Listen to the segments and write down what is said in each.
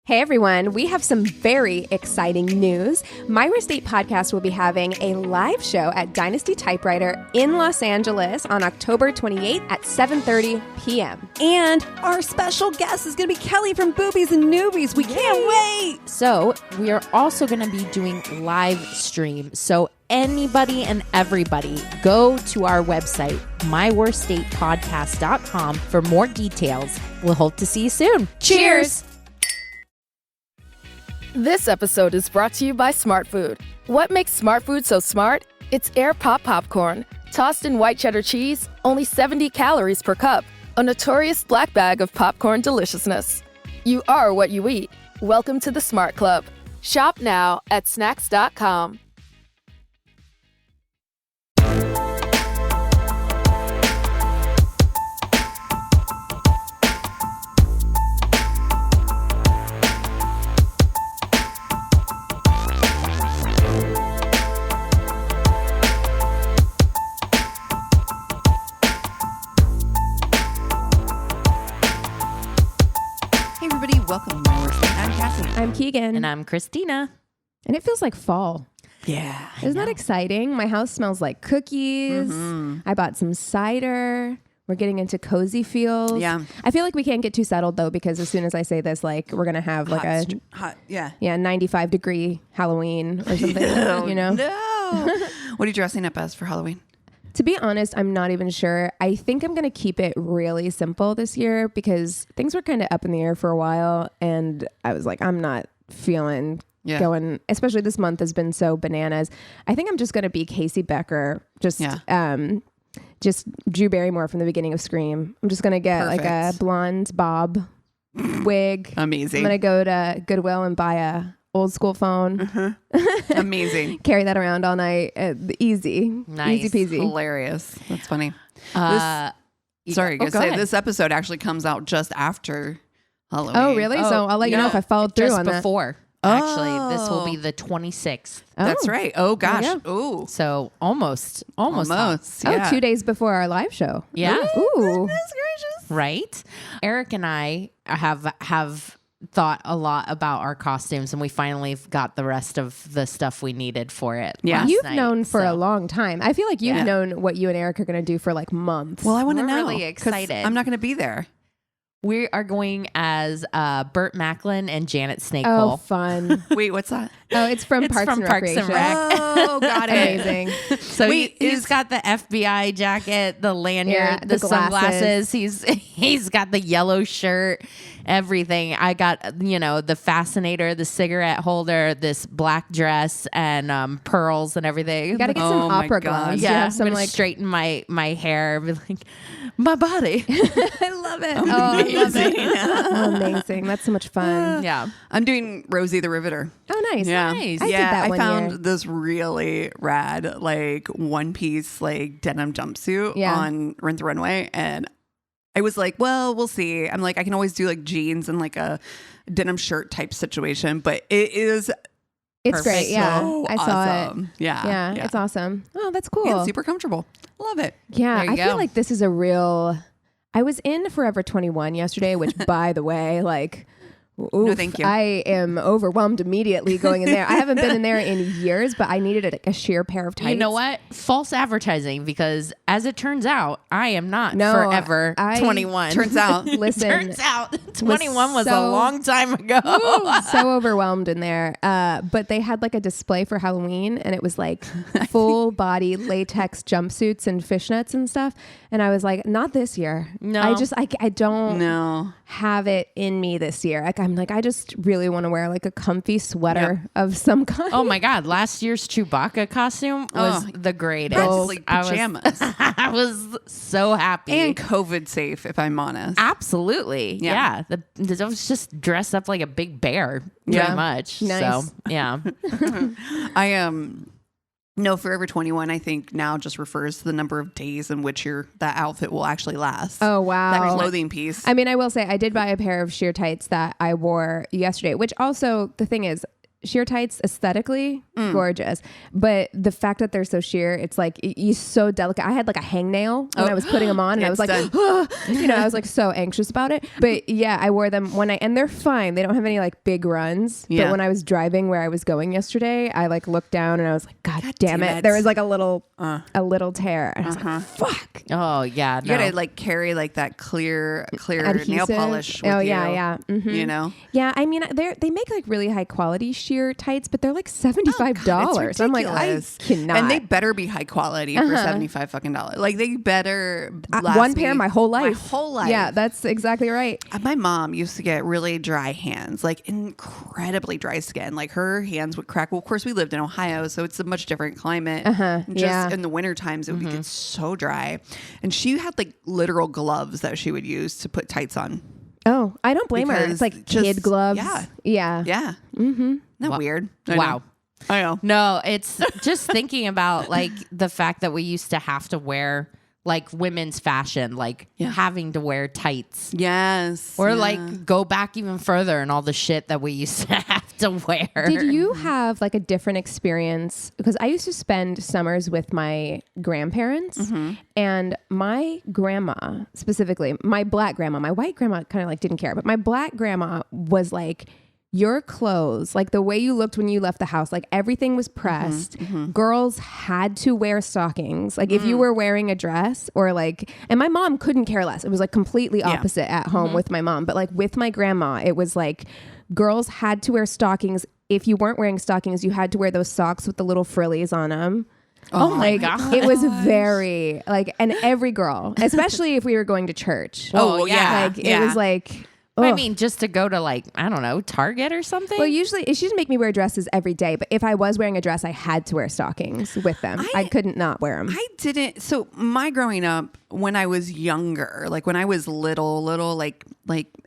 Hey everyone, we have some very exciting news. Myra State Podcast will be having a live show at Dynasty Typewriter in Los Angeles on October 28th at 7:30 p.m. And our special guest is going to be Kelly from Boobies and Newbies. We can't wait! So we are also going to be doing live stream. So anybody and everybody, go to our website, myworststatepodcast.com for more details. We'll hope to see you soon. Cheers! This episode is brought to you by Smart Food. What makes Smart Food so smart? It's air pop popcorn, tossed in white cheddar cheese, only 70 calories per cup, a notorious black bag of popcorn deliciousness. You are what you eat. Welcome to the Smart Club. Shop now at snacks.com. Welcome to My Worst Day. I'm Cassie. I'm Keegan. And I'm Christina. And it feels like fall. Yeah. Isn't that exciting? My house smells like cookies. I bought some cider. We're getting into cozy feels. Yeah. I feel like we can't get too settled though, because as soon as I say this, like we're gonna have like hot, yeah. 95-degree Halloween or something. You know? No. What are you dressing up as for Halloween? To be honest, I'm not even sure. I think I'm going to keep it really simple this year because things were kind of up in the air for a while. And I was like, I'm not feeling going, especially this month has been so bananas. I think I'm just going to be Casey Becker, just Drew Barrymore from the beginning of Scream. I'm just going to get like a blonde bob wig. Amazing. I'm going to go to Goodwill and buy a old school phone. Amazing. Carry that around all night. Easy. Nice. Easy peasy. Hilarious. That's funny. Sorry, go ahead. This episode actually comes out just after Halloween. Oh, really? So I'll let you know if I followed through just on before. that. Actually, this will be the 26th. That's right. Oh, gosh. Oh. So almost. Yeah. 2 days before our live show. Yeah. Ooh. That's gracious. Right? Eric and I have thought a lot about our costumes, and we finally got the rest of the stuff we needed for it. Yeah. You've known for a long time. I feel like you've known what you and Eric are going to do for like months. Well, I want to We're know. really excited. I'm not going to be there. We are going as Burt Macklin and Janet Snake Oh, Hole. fun. Wait, what's that? Oh, it's from Parks and Recreation. Rec. Oh, got it. Amazing. So he's got the FBI jacket, the lanyard, the sunglasses. He's got the yellow shirt, everything. I got, the fascinator, the cigarette holder, this black dress, and pearls and everything. You got to get some opera gloves. Yeah, some I'm gonna straighten my hair. Be like, my body. I love it. Amazing. Oh, amazing. That's so much fun. Yeah. I'm doing Rosie the Riveter. Oh, nice. Yeah. Nice. I did that one I found year. this really rad, like one piece, like denim jumpsuit on Rent the Runway. And I was like, well, we'll see. I'm like, I can always do like jeans and like a denim shirt type situation, but it's great. Yeah. So I saw awesome. it. Yeah. It's awesome. Oh, that's cool. Yeah, super comfortable. Love it. Yeah, There you I go. feel like this is a real... I was in Forever 21 yesterday, which, by the way, like... Oof, No, thank you. I am overwhelmed immediately going in there. I haven't been in there in years, but I needed a sheer pair of tights. You know what? False advertising, because as it turns out, I am not forever 21. Turns out. Listen, Turns out 21 was a so- long time ago. so overwhelmed in there. But they had like a display for Halloween, and it was like full body latex jumpsuits and fishnets and stuff. And I was like, not this year. No. I don't No. have it in me this year. Like, I'm like, I just really want to wear like a comfy sweater of some kind. Oh my God. Last year's Chewbacca costume was the greatest. Practically pajamas. I was so happy. And COVID safe, if I'm honest. Absolutely. Yeah. I was just dressed up like a big bear, pretty much. Nice. So, yeah. I am. No, Forever 21, I think now just refers to the number of days in which that outfit will actually last. Oh, wow. That clothing piece. I mean, I will say I did buy a pair of sheer tights that I wore yesterday, which also the thing is, sheer tights aesthetically gorgeous, but the fact that they're so sheer, it's like you're so delicate. I had like a hangnail when I was putting them on, and I was like, I was like so anxious about it. But yeah, I wore them and they're fine. They don't have any like big runs. But when I was driving where I was going yesterday, I like looked down and I was like, God damn it. There was like a little tear. And I was like, fuck. Oh yeah. You gotta like carry like that clear adhesive nail polish with you. Yeah. Mm-hmm. You know? Yeah, I mean, they make like really high quality sheer tights, but they're like $75. I'm like, I cannot. And they better be high quality for $75 fucking dollars. Like they better last one pair my whole life. My whole life. Yeah, that's exactly right. My mom used to get really dry hands, like incredibly dry skin. Like her hands would crack. Well, of course, we lived in Ohio, so it's a much different climate. Just in the winter times, it would get so dry. And she had like literal gloves that she would use to put tights on. Oh, I don't blame her. It's like kid gloves. Yeah. Mm-hmm. Isn't that weird? Wow. I know. No, it's just thinking about like the fact that we used to have to wear like women's fashion, like having to wear tights. Yes. Or like go back even further and all the shit that we used to have to wear. Did you have like a different experience? Because I used to spend summers with my grandparents, and my grandma, specifically my black grandma, my white grandma kind of like didn't care, but my black grandma was like, your clothes, like the way you looked when you left the house, like everything was pressed. Girls had to wear stockings. Like if you were wearing a dress or like, and my mom couldn't care less. It was like completely opposite at home with my mom. But like with my grandma, it was like girls had to wear stockings. If you weren't wearing stockings, you had to wear those socks with the little frillies on them. Oh my God. It was very like, and every girl, especially if we were going to church. Oh yeah. Like it was like, I mean, just to go to like, I don't know, Target or something? Well, usually she didn't make me wear dresses every day, but if I was wearing a dress, I had to wear stockings with them. I couldn't not wear them. I didn't. So my growing up, when I was younger, like when I was little, like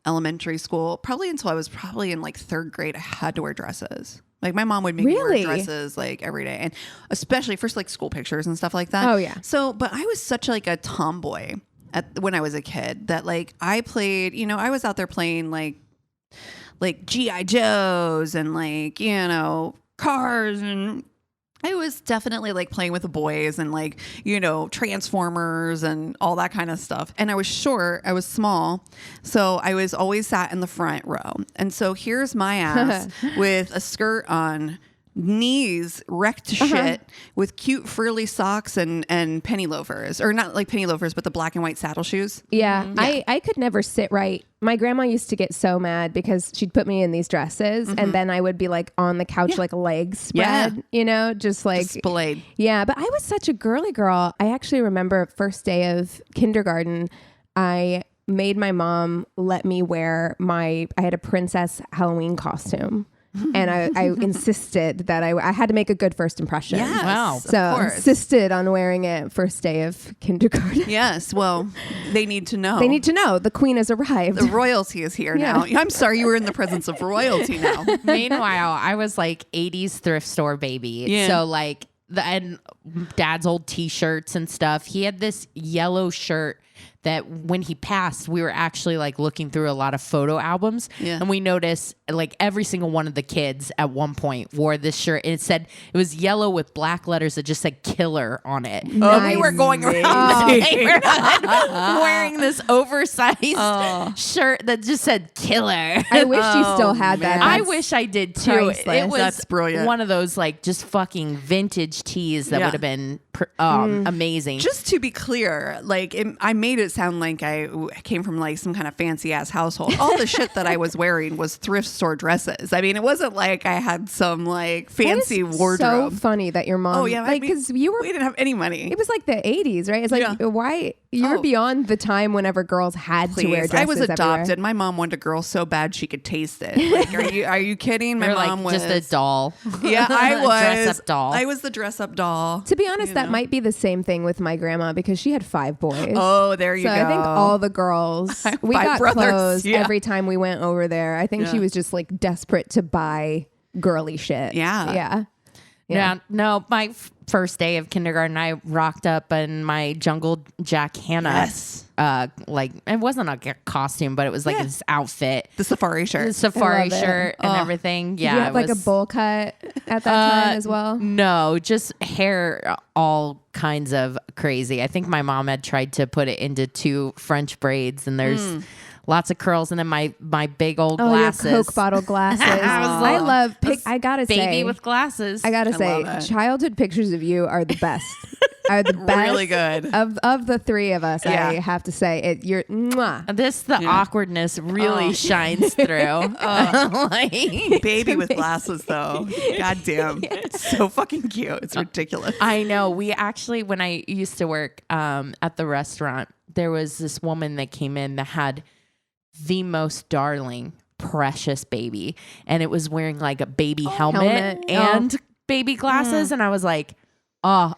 elementary school, probably until I was probably in like third grade, I had to wear dresses. Like my mom would make me wear dresses like every day, and especially for like school pictures and stuff like that. Oh yeah. So, but I was such like a tomboy when I was a kid that like I played, I was out there playing like G.I. Joes and like, cars, and I was definitely like playing with the boys and like, Transformers and all that kind of stuff. And I was short, I was small. So I was always sat in the front row. And so here's my ass with a skirt on, knees wrecked to shit, with cute frilly socks and penny loafers, or not like penny loafers, but the black and white saddle shoes. Yeah. I could never sit right. My grandma used to get so mad because she'd put me in these dresses and then I would be like on the couch, like legs spread, just like displayed. Yeah. But I was such a girly girl. I actually remember first day of kindergarten, I made my mom let me wear I had a princess Halloween costume. And I insisted that I had to make a good first impression. Yes, wow. So I insisted on wearing it first day of kindergarten. Yes. Well, they need to know. They need to know the queen has arrived. The royalty is here now. I'm sorry you were in the presence of royalty now. Meanwhile, I was like 80s thrift store baby. Yeah. So like and dad's old t-shirts and stuff. He had this yellow shirt that when he passed, we were actually like looking through a lot of photo albums, and we noticed like every single one of the kids at one point wore this shirt, and it was yellow with black letters that just said "killer" on it. Nice. We were going around the neighborhood wearing this oversized shirt that just said "killer." I wish you still had that. I wish I did too. Priceless. It was That's brilliant. One of those like just fucking vintage tees that would have been amazing. Just to be clear, like I made it sound like I came from like some kind of fancy ass household. All the shit that I was wearing was thrift store dresses. I mean, it wasn't like I had some like fancy wardrobe. So funny that your mom. Oh yeah, like because we didn't have any money. It was like the 80s, right? It's like why you were beyond the time whenever girls had to wear dresses. I was adopted. Everywhere. My mom wanted a girl so bad she could taste it. Like, are you kidding? My mom was just a doll. Yeah, I was dress up doll. I was the dress up doll. To be honest, that might be the same thing with my grandma because she had 5 boys. Oh, there you go. So I think all the girls we got brothers. clothes every time we went over there. I think she was just like desperate to buy girly shit. Yeah. No, my first day of kindergarten, I rocked up in my Jungle Jack Hannah. Yes. Like it wasn't like a costume, but it was like this outfit, the safari shirt, and everything. Yeah, Did you have like a bowl cut at that time as well? No, just hair, all kinds of crazy. I think my mom had tried to put it into 2 French braids, and there's lots of curls, and then my big old glasses. Your Coke bottle glasses. I love. I gotta say, baby with glasses. I gotta say, childhood pictures of you are the best. Are the best. Really good. Of the 3 of us, I have to say it. You're mwah. The awkwardness really shines through. Like, baby with glasses, though. God damn, it's so fucking cute. It's ridiculous. I know. We actually, when I used to work at the restaurant, there was this woman that came in that had the most darling, precious baby, and it was wearing like a baby helmet and baby glasses, and I was like, I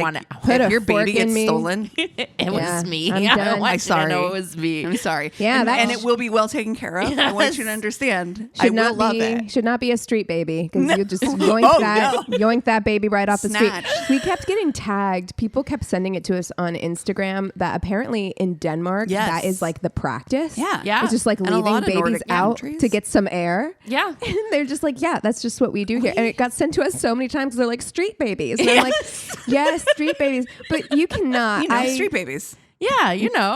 want to put if your baby gets stolen. It was me. I'm sorry. It was me. I'm sorry. Yeah, and it will be well taken care of. Yes. I want you to understand. I will love it. Should not be a street baby because you just yoink that baby right off the street. We kept getting tagged. People kept sending it to us on Instagram that apparently in Denmark that is like the practice. Yeah. It's just like leaving babies out to get some air. Yeah, and they're just like, that's just what we do here. And it got sent to us so many times because they're like street babies. And I'm like, yes, street babies. But you cannot. Street babies. Yeah,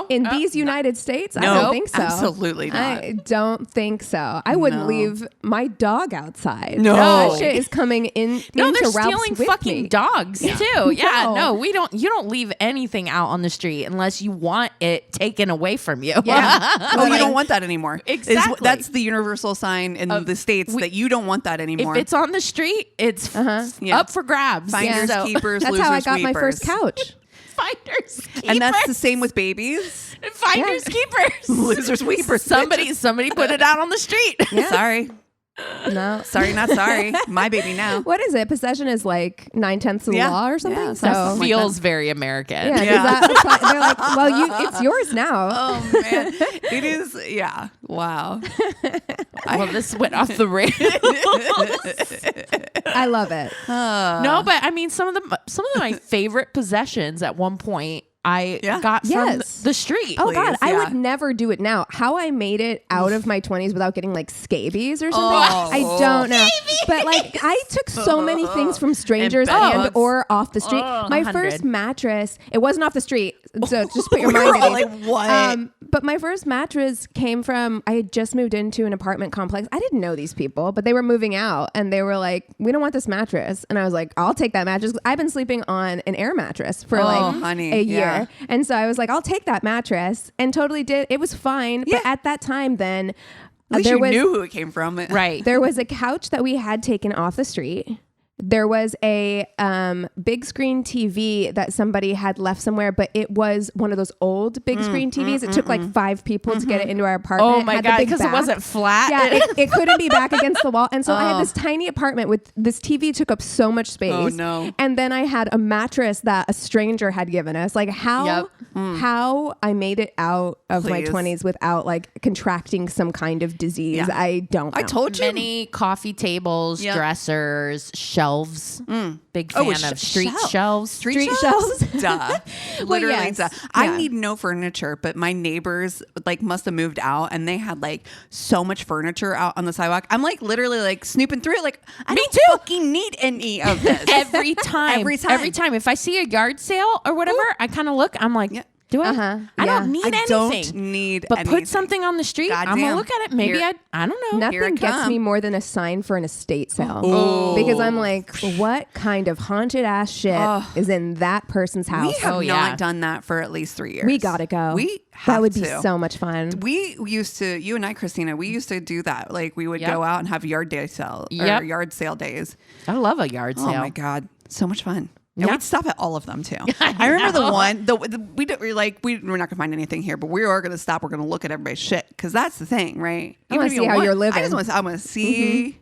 in these United States, no, I don't think so. Absolutely not. I don't think so. I wouldn't leave my dog outside. No, that shit is coming in. No, they're into Ralph's stealing with fucking me. dogs too. Yeah, no, we don't. You don't leave anything out on the street unless you want it taken away from you. Yeah. You don't want that anymore. Exactly. That's the universal sign in the States that you don't want that anymore. If it's on the street, it's up for grabs. Finders, keepers, That's losers, how I got weepers. my first couch. Finders, keepers. And that's the same with babies. Finders, keepers, losers, weepers. Somebody put it out on the street. Yeah. Sorry. No. Sorry, not sorry. My baby now. What is it? Possession is like 9/10 of the law or something? Yeah, so feels very American. They're like, well, it's yours now. Oh, man. It is. Yeah. Wow. Well, this went off the rails. I love it. No, but I mean, some of my favorite possessions at one point I got from the street. Oh, God. I would never do it now. How I made it out of my 20s without getting like scabies or something, I don't know. But like, I took so many things from strangers and or off the street. My 100. first mattress, it wasn't off the street. So just put your mind at like, what? But my first mattress came from, I had just moved into an apartment complex. I didn't know these people, but they were moving out and they were like, we don't want this mattress. And I was like, I'll take that mattress. I've been sleeping on an air mattress for a year. And so I was like, I'll take that mattress, and totally did. It was fine. But at that time then, at least you knew who it came from. Right. There was a couch that we had taken off the street. There was a big screen TV that somebody had left somewhere, but it was one of those old big screen TVs. It took like 5 people to get it into our apartment. Oh my God, because it wasn't flat. Yeah, it couldn't be back against the wall. And so I had this tiny apartment with this TV took up so much space. Oh no. And then I had a mattress that a stranger had given us. Like how I made it out of my 20s without like contracting some kind of disease. Yeah. I don't know. I told you. Many coffee tables, dressers, shelves. Big fan of street shelves. Street shelves. Duh. Literally duh. I need no furniture, but my neighbors like must have moved out and they had like so much furniture out on the sidewalk. I'm like literally like snooping through it. Like I don't fucking need any of this. Every time. If I see a yard sale or whatever, I kind of look, I'm like, do I? I don't need anything. Don't need but anything. Put something on the street. I'm going to look at it. Maybe I don't know. Nothing gets me more than a sign for an estate sale. Because I'm like, what kind of haunted ass shit is in that person's house? We have not done that for at least 3 years. We got to go. That would be so much fun. We used to, you and I, Christina, we used to do that. Like we would go out and have yard sale days. I love a yard sale. Oh my God. So much fun. And we'd stop at all of them too. I remember the one. We're not gonna find anything here, but we are gonna stop. We're gonna look at everybody's shit because that's the thing, right? I want to see how you're living. I want to see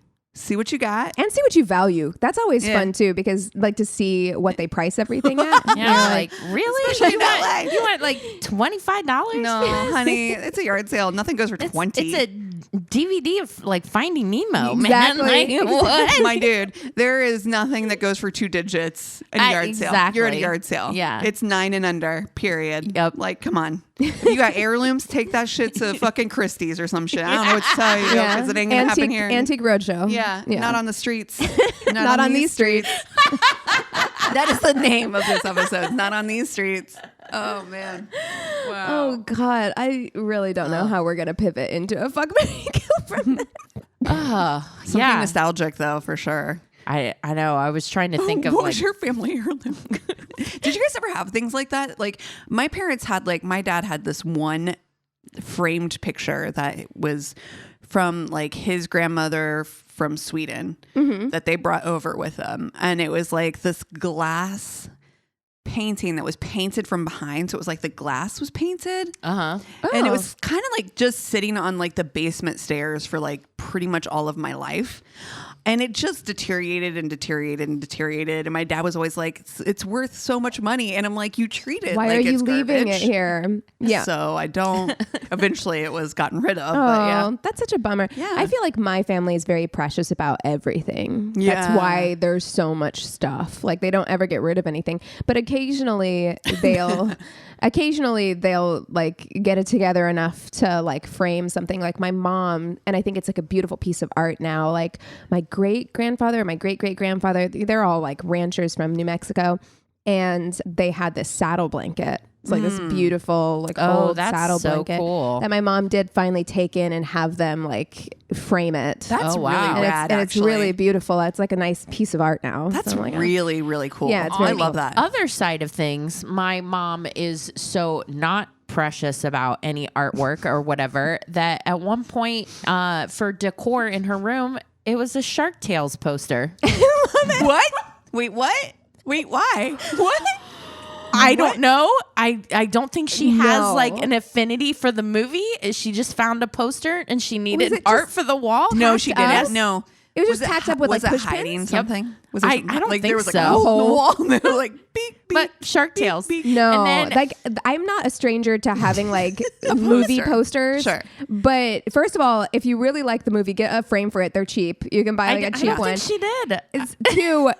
what you got and see what you value. That's always fun too, because like to see what they price everything at. Yeah, like really? You want like $25? No, honey, it's a yard sale. Nothing goes for $20. It's a DVD of like Finding Nemo, Exactly. man. Like, what? My dude, there is nothing that goes for 2 digits in a yard sale. You're at a yard sale. Yeah. It's 9 and under, period. Yep. Like, come on. If you got heirlooms, take that shit to fucking Christie's or some shit. I don't know what to tell you because it ain't going to happen here. Antique Roadshow. Yeah. Not on the streets. Not on these streets. That is the name of this episode. Not on these streets. Oh, man. Wow. Oh, God. I really don't know how we're going to pivot into a fuck, marry, kill from that. Something nostalgic, though, for sure. I know. I was trying to think of what like was your family heirloom? Did you guys ever have things like that? Like my parents had my dad had this one framed picture that was from like his grandmother from Sweden that they brought over with them. And it was like this glass painting that was painted from behind. So it was like the glass was painted. And it was kind of like just sitting on like the basement stairs for like pretty much all of my life. And it just deteriorated and deteriorated and deteriorated. And my dad was always like, it's worth so much money. And I'm like, you treat it Why like are you it's leaving garbage. it here? Yeah. So I don't. Eventually it was gotten rid of. Oh, But yeah. that's such a bummer. Yeah. I feel like my family is very precious about everything. Yeah. That's why there's so much stuff. Like they don't ever get rid of anything. But occasionally they'll like get it together enough to like frame something. Like my mom, and I think it's like a beautiful piece of art now. Like my great-grandfather, my great-great-grandfather, they're all like ranchers from New Mexico. And they had this saddle blanket. It's like this beautiful, like old saddle blanket cool. that my mom did finally take in and have them like frame it. That's really and rad, it's really beautiful. It's like a nice piece of art now. That's So I'm like, really, really cool. Yeah, it's I very love cool. that. Other side of things, my mom is so not precious about any artwork or whatever that at one point for decor in her room, it was a Shark Tales poster. What? Wait, what? Wait, why? What? I don't know. I don't think she has No. like an affinity for the movie. She just found a poster and she needed it art just for the wall. No, she didn't. us? No. It was just tacked up with was like it push hiding pins. something? Was there I something? don't like, think there was like so. a hole in the wall. And they were like beep, beep. But Shark Tales. No, And then- like I'm not a stranger to having like movie posters. Sure. But first of all, if you really like the movie, get a frame for it. They're cheap. You can buy like a I cheap don't one. think she did. It's two.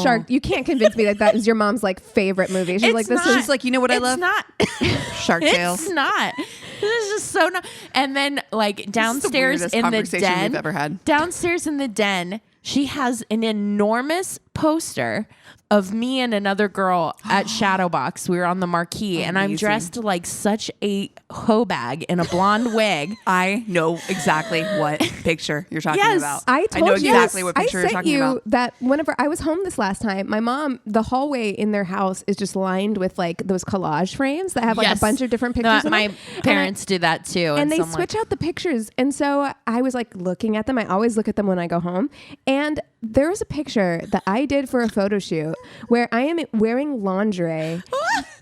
Shark. You can't convince me that is your mom's like favorite movie. She's It's like, this not. She's like, you know what I love? It's not. Shark Tales. It's not. This is just so not. And then like downstairs weirdest in the conversation den, we've ever had. downstairs in the den, she has an enormous poster of me and another girl at Shadowbox. We were on the marquee and I'm dressed like such a hoe bag in a blonde wig. I know exactly what picture you're talking Yes, about. I told know you exactly what picture I you're sent talking you about. that whenever I was home this last time, my mom, the hallway in their house is just lined with like those collage frames that have like Yes. a bunch of different pictures. in My them. parents do that too. And they so I'm like, switch out the pictures. And so I was like looking at them. I always look at them when I go home. And there was a picture that I did for a photo shoot where I am wearing lingerie.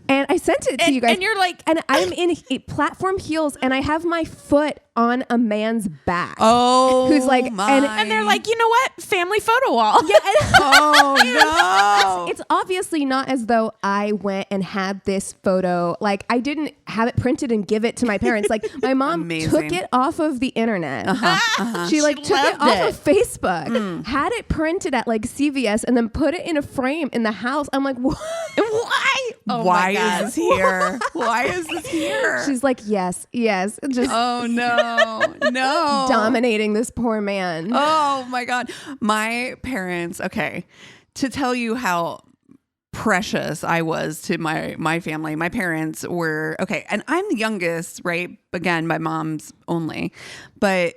And I sent it to you guys. and you're like, and I'm in platform heels and I have my foot on a man's back. Oh, Who's like, and they're like, you know what? Family photo wall. Yeah, oh no. it's obviously not as though I went and had this photo. Like I didn't have it printed and give it to my parents. Like my mom Amazing. took it off of the internet. She like took it loved off it. of Facebook, had it printed at like CVS, and then put it in a frame in the house. I'm like, what? Why? Oh Why my God. is this here? Why is this here? She's like, yes, just oh no, no. dominating this poor man. Oh my God. My parents, okay, to tell you how precious I was to my family, my parents were, okay, and I'm the youngest, right? Again, my mom's only, but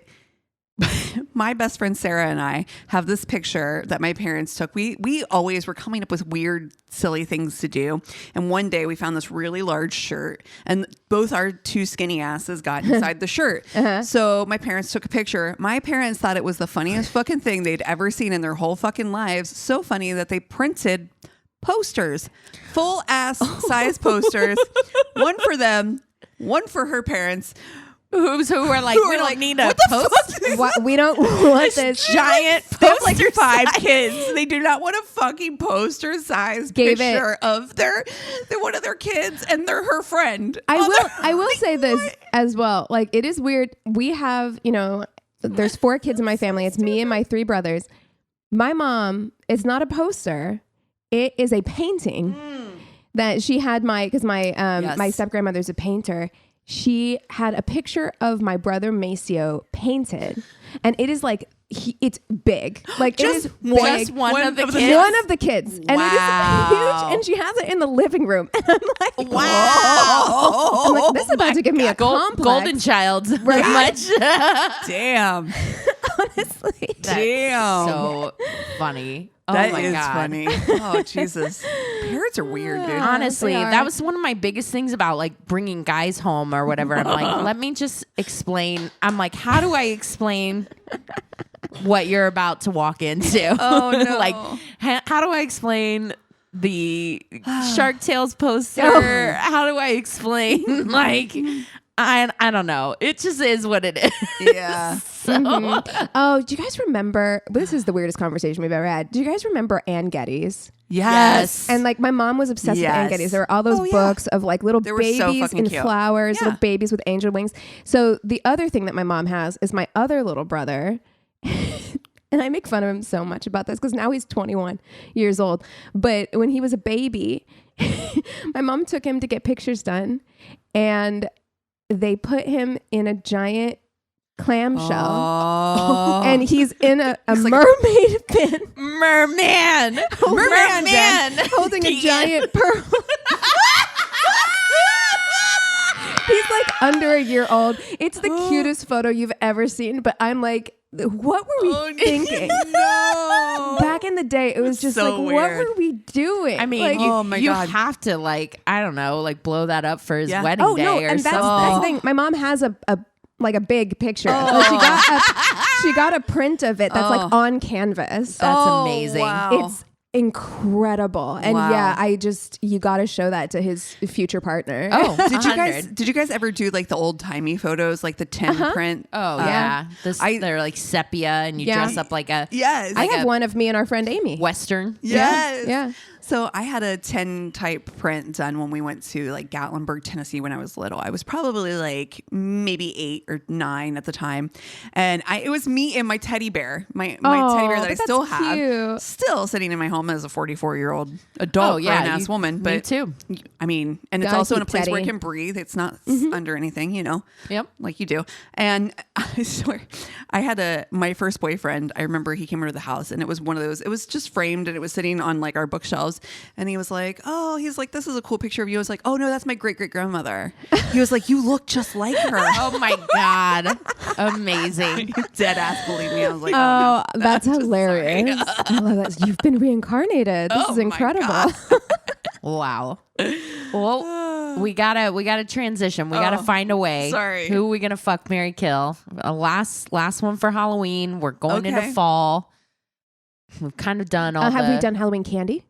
my best friend Sarah and I have this picture that my parents took. We always were coming up with weird, silly things to do. And one day we found this really large shirt and both our two skinny asses got inside the shirt. So my parents took a picture. My parents thought it was the funniest fucking thing they'd ever seen in their whole fucking lives. So funny that they printed posters, full ass size posters, one for them, one for her parents. Who were like, we don't need a post. What, we don't want this Giant They have like poster 5 size. kids. They do not want a fucking poster size Gave picture of their one of their kids and they're her friend. I will say this as well. Like it is weird. We have, there's 4 kids in my family. It's me and my 3 brothers. My mom is not a poster. It is a painting that she had because my step grandmother's a painter. She had a picture of my brother Maceo painted, and it is like it's big, like just it is big. Just one of the kids. One of the kids, and it is huge. And she has it in the living room, and I'm like, wow! I'm like, this is about to give me a complex. Golden child, right? Much. Damn. Honestly, damn. So funny. Oh that my is God. funny. Oh Jesus, parents are weird, dude. Honestly, that was one of my biggest things about like bringing guys home or whatever. I'm like, let me just explain. I'm like, how do I explain what you're about to walk into? Oh no! Like, how do I explain the Shark Tales poster? How do I explain like? I don't know. It just is what it is. Yeah. So. Oh, do you guys remember? This is the weirdest conversation we've ever had. Do you guys remember Ann Geddes? Yes. And like my mom was obsessed with Ann Geddes. There were all those books of like little babies in flowers, little babies with angel wings. So the other thing that my mom has is my other little brother. And I make fun of him so much about this because now he's 21 years old. But when he was a baby, my mom took him to get pictures done, and they put him in a giant clamshell, and he's in a mermaid fin. Merman holding a giant pearl. He's like under a year old. It's the cutest photo you've ever seen, but I'm like, what were we thinking? No. Back in the day, it was just so like, weird. what were we doing? I mean, like, you have to like, I don't know, like blow that up for his wedding day or and something. that's the thing. My mom has a big picture. Like she got a print of it that's like on canvas. That's amazing. Wow. It's incredible. And you got to show that to his future partner. Oh, did you guys ever do like the old timey photos, like the 10 print? Oh yeah. They're like sepia, and you dress up like a I have one of me and our friend Amy. Western. Yes. Yeah. So I had a 10 type print done when we went to like Gatlinburg, Tennessee when I was little. I was probably like maybe 8 or 9 at the time. And it was me and my teddy bear, my teddy bear that I still have. Still sitting in my home as a 44-year-old adult grown-ass woman. But me too. I mean, and it's also in a place where it can breathe. It's not under anything, Yep. like you do. And I swear, I had my first boyfriend. I remember he came over to the house, and it was one of those, it was just framed, and it was sitting on like our bookshelves. And he was like, he's like, this is a cool picture of you. I was like, oh no, that's my great great grandmother. He was like, you look just like her. Oh my God. Amazing. Dead ass, believe me. I was like, oh, no. That's hilarious. I love that. You've been reincarnated. This is incredible. Wow. Well, we gotta transition. We gotta find a way. Sorry. Who are we gonna fuck, marry, kill? A last one for Halloween. We're going into fall. We've kind of done all. Have we done Halloween candy?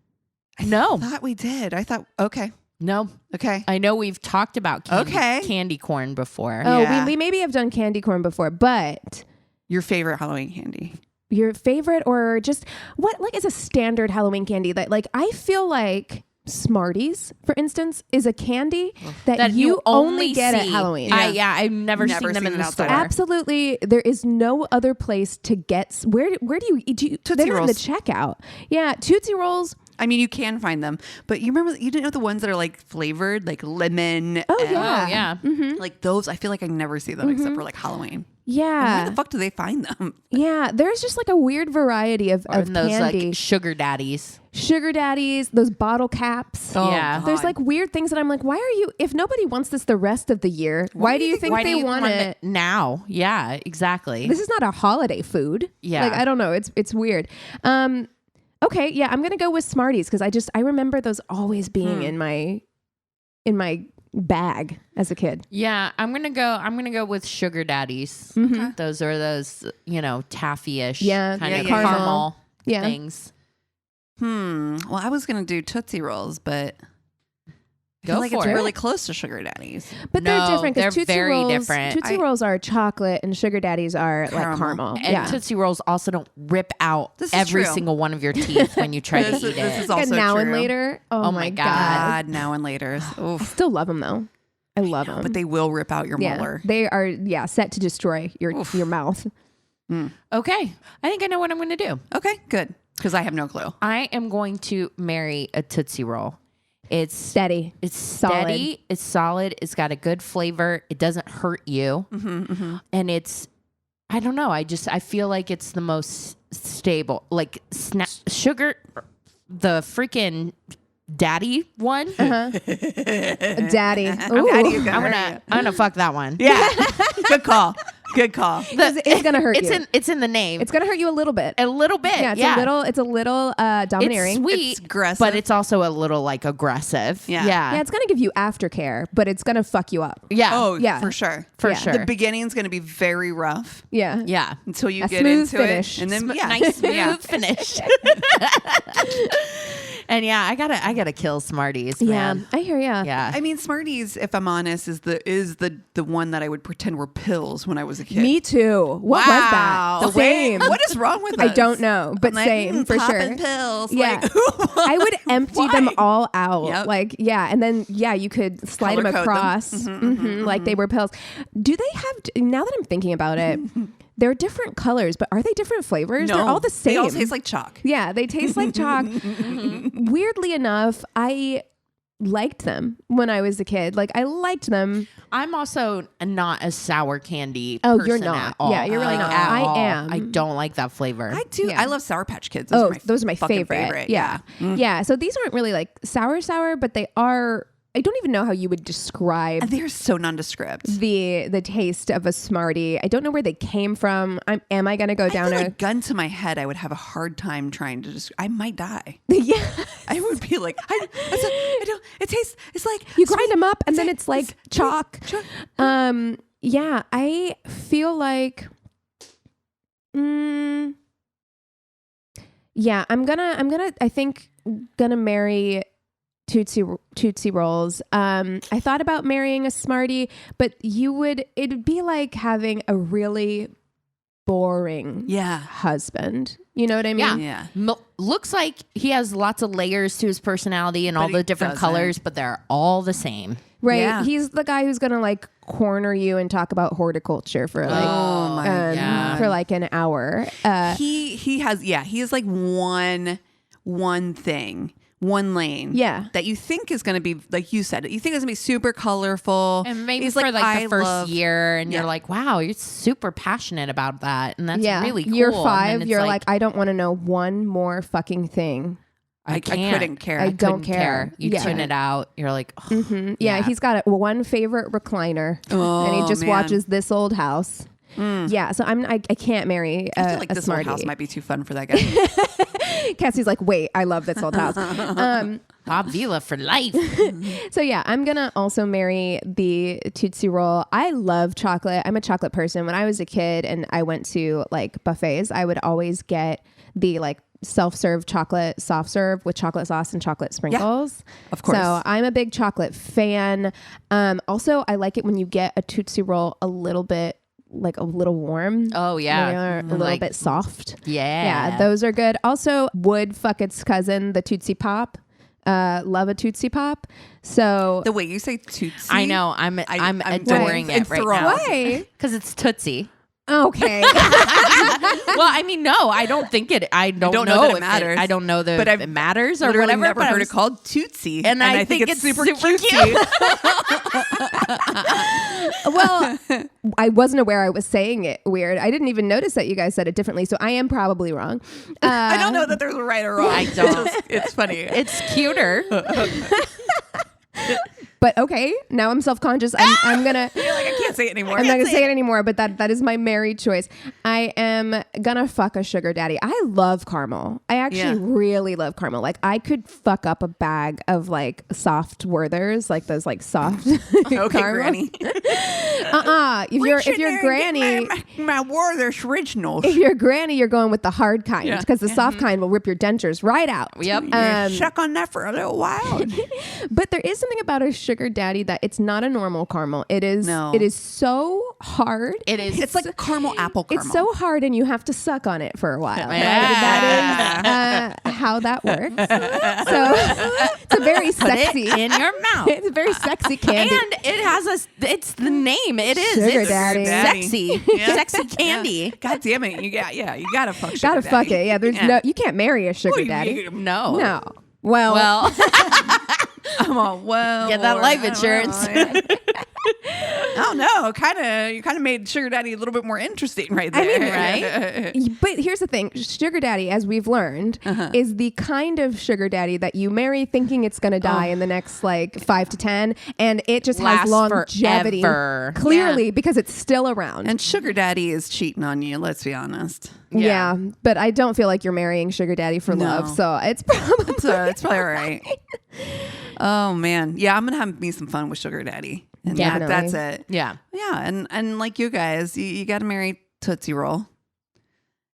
No. I thought we did. I thought, okay. No. Okay. I know we've talked about candy corn before. Oh, we maybe have done candy corn before, but your favorite Halloween candy? Your favorite, or just what like is a standard Halloween candy that like I feel like Smarties, for instance, is a candy that you only get at Halloween. I've never seen them in the store. Absolutely, there is no other place to get. Where do you eat? Tootsie Rolls. In the checkout. Yeah, Tootsie Rolls. I mean, you can find them, but you didn't know the ones that are like flavored, like lemon. Yeah. Mm-hmm. Like those, I feel like I never see them except for like Halloween. Yeah. Where the fuck do they find them? Yeah, there's just like a weird variety of those candy. like sugar daddies. Sugar daddies, those bottle caps. Oh, yeah. There's like weird things that I'm like, why are you, if nobody wants this the rest of the year, why do you think they want it now? Yeah, exactly. This is not a holiday food. Yeah. Like, I don't know. It's weird. Okay. Yeah. I'm going to go with Smarties because I remember those always being in my bag as a kid. Yeah. I'm going to go with sugar daddies. Mm-hmm. Those are those, taffy-ish kind of caramel things. Well, I was going to do Tootsie Rolls, but I feel like it's really close to Sugar Daddies. But they're different. They're Tootsie very Rolls, different. Tootsie Rolls are chocolate and Sugar Daddies are like caramel. And Tootsie Rolls also don't rip out every single one of your teeth when you try to eat it. This is also now true. and later. Oh my God. Now and later. Still love them though. I love them. But they will rip out your molar. They are, set to destroy your mouth. Okay. I think I know what I'm going to do. Okay, good. Because I have no clue. I am going to marry a Tootsie Roll. It's steady. It's steady. Solid. It's solid. It's got a good flavor. It doesn't hurt you. And it's, I don't know. I feel like it's the most stable. Like sugar, the freaking Daddy one. Daddy. I'm gonna fuck that one. Yeah. Good call. Good call. It's gonna hurt you. It's in the name. It's gonna hurt you a little bit. A little bit. Yeah, it's a little domineering. It's sweet, it's aggressive, but it's also a little like aggressive. Yeah, it's gonna give you aftercare, but it's gonna fuck you up. Yeah. Oh, yeah, for sure. For sure. The beginning's gonna be very rough. Yeah. Yeah. Until you A get smooth into finish. it, and then Nice smooth finish. And I gotta kill Smarties, man. I hear ya. Yeah. I mean, Smarties, if I'm honest, is the one that I would pretend were pills when I was a kid. Me too. What was that? The Same. What is wrong with I us? don't know, but I'm like, same for sure. popping pills. Yeah. Like, I would empty them all out. Yep. Like, and then, you could slide Color them code them. across like they were pills. Do they have, now that I'm thinking about it, they're different colors, but are they different flavors? No, They're all the same. They all taste like chalk. Yeah, they taste like chalk. Weirdly enough, I liked them when I was a kid. Like, I liked them. I'm also not a sour candy Oh, person you're not. at all. Yeah, you're really Like, not. at I all. am. I don't like that flavor. I do. Yeah. I love Sour Patch Kids. Those are my fucking favorite. Yeah. Yeah. So these aren't really like sour, but they are. I don't even know how you would describe And they're so nondescript. the taste of a Smartie. I don't know where they came from. Am I going to go down I feel like gun to my head, I would have a hard time trying to just. I might die. Yeah. I would be like, I don't. It tastes. It's like You grind them up and then it's like chalk. Yeah, I feel like I'm gonna I think gonna marry Tootsie Rolls. I thought about marrying a Smartie, but it'd be like having a really boring husband. You know what I mean? Yeah. Looks like he has lots of layers to his personality and all he the different doesn't. colors, but they're all the same. Right. Yeah. He's the guy who's gonna like corner you and talk about horticulture for like for like an hour. He has like one thing, one lane. Yeah. That you think is going to be, like you said, you think it's going to be super colorful. And maybe He's for like the first love- year, and you're like, wow, you're super passionate about that. And that's really cool. Year And 5, then you're it's like, I don't want to know one more fucking thing. I couldn't care. I don't couldn't care. You Yeah. tune it out. You're like, oh, Yeah, he's got one favorite recliner, and he just man. watches This Old House. Yeah, so I can't marry I feel like a this Smartie. old house might be too fun for that guy. Cassie's like, wait, I love This Old House. Bob Vila for life. So yeah, I'm gonna also marry the Tootsie Roll. I love chocolate. I'm a chocolate person. When I was a kid and I went to like buffets, I would always get the like self-serve chocolate soft serve with chocolate sauce and chocolate sprinkles. Of course. So I'm a big chocolate fan. Also, I like it when you get a Tootsie Roll a little bit warm. Oh, yeah. They're a little Like- bit soft. Yeah. Those are good. Also, would fuck its cousin, the Tootsie Pop. Love a Tootsie Pop. So The way you say Tootsie. I know. I'm adoring it right enthralled. now. why? Because it's Tootsie. Okay. Well, I mean, no, I don't think it. I don't know know that it if matters. I don't know that But I've it matters or literally whatever. never but heard I it called Tootsie, and I think it's super cute. Well, I wasn't aware I was saying it weird. I didn't even notice that you guys said it differently, so I am probably wrong. I don't know that there's a right or wrong. I don't. It's funny. It's cuter. But okay, now I'm self-conscious. I'm gonna. You're like, I can't say it anymore. I'm not gonna say it anymore, but that is my married choice. I am gonna fuck a sugar daddy. I love caramel. I actually really love caramel. Like I could fuck up a bag of like soft Werthers, like those like soft Okay, caramel. Granny. If you're granny, my Werther's original. if you're granny, you're going with the hard kind because the soft kind will rip your dentures right out. Yep. Suck on that for a little while. But there is something about a sugar daddy that it's not a normal caramel. It is so hard. It's like caramel apple caramel. It's so hard and you have to suck on it for a while. That is how that works. So it's a very sexy. Put it in your mouth. It's a very sexy candy. And it has it's the name. It is. Sugar it's daddy. Sexy. Sexy candy. Yeah. God damn it. You gotta fuck sugar Gotta daddy. fuck it. Yeah, there's you can't marry a sugar daddy. No. Well. I'm all, get that life insurance. I don't know. You kind of made sugar daddy a little bit more interesting right there. I mean, right? But here's the thing. Sugar daddy, as we've learned, is the kind of sugar daddy that you marry thinking it's going to die in the next 5 to 10. And it just has longevity. Forever. Clearly, because it's still around. And sugar daddy is cheating on you. Let's be honest. Yeah. But I don't feel like you're marrying sugar daddy for love. So it's probably, it's probably all right. Oh, man. Yeah, I'm going to have me some fun with sugar daddy. And that's it. Yeah. Yeah. And like you guys, you got to marry Tootsie Roll.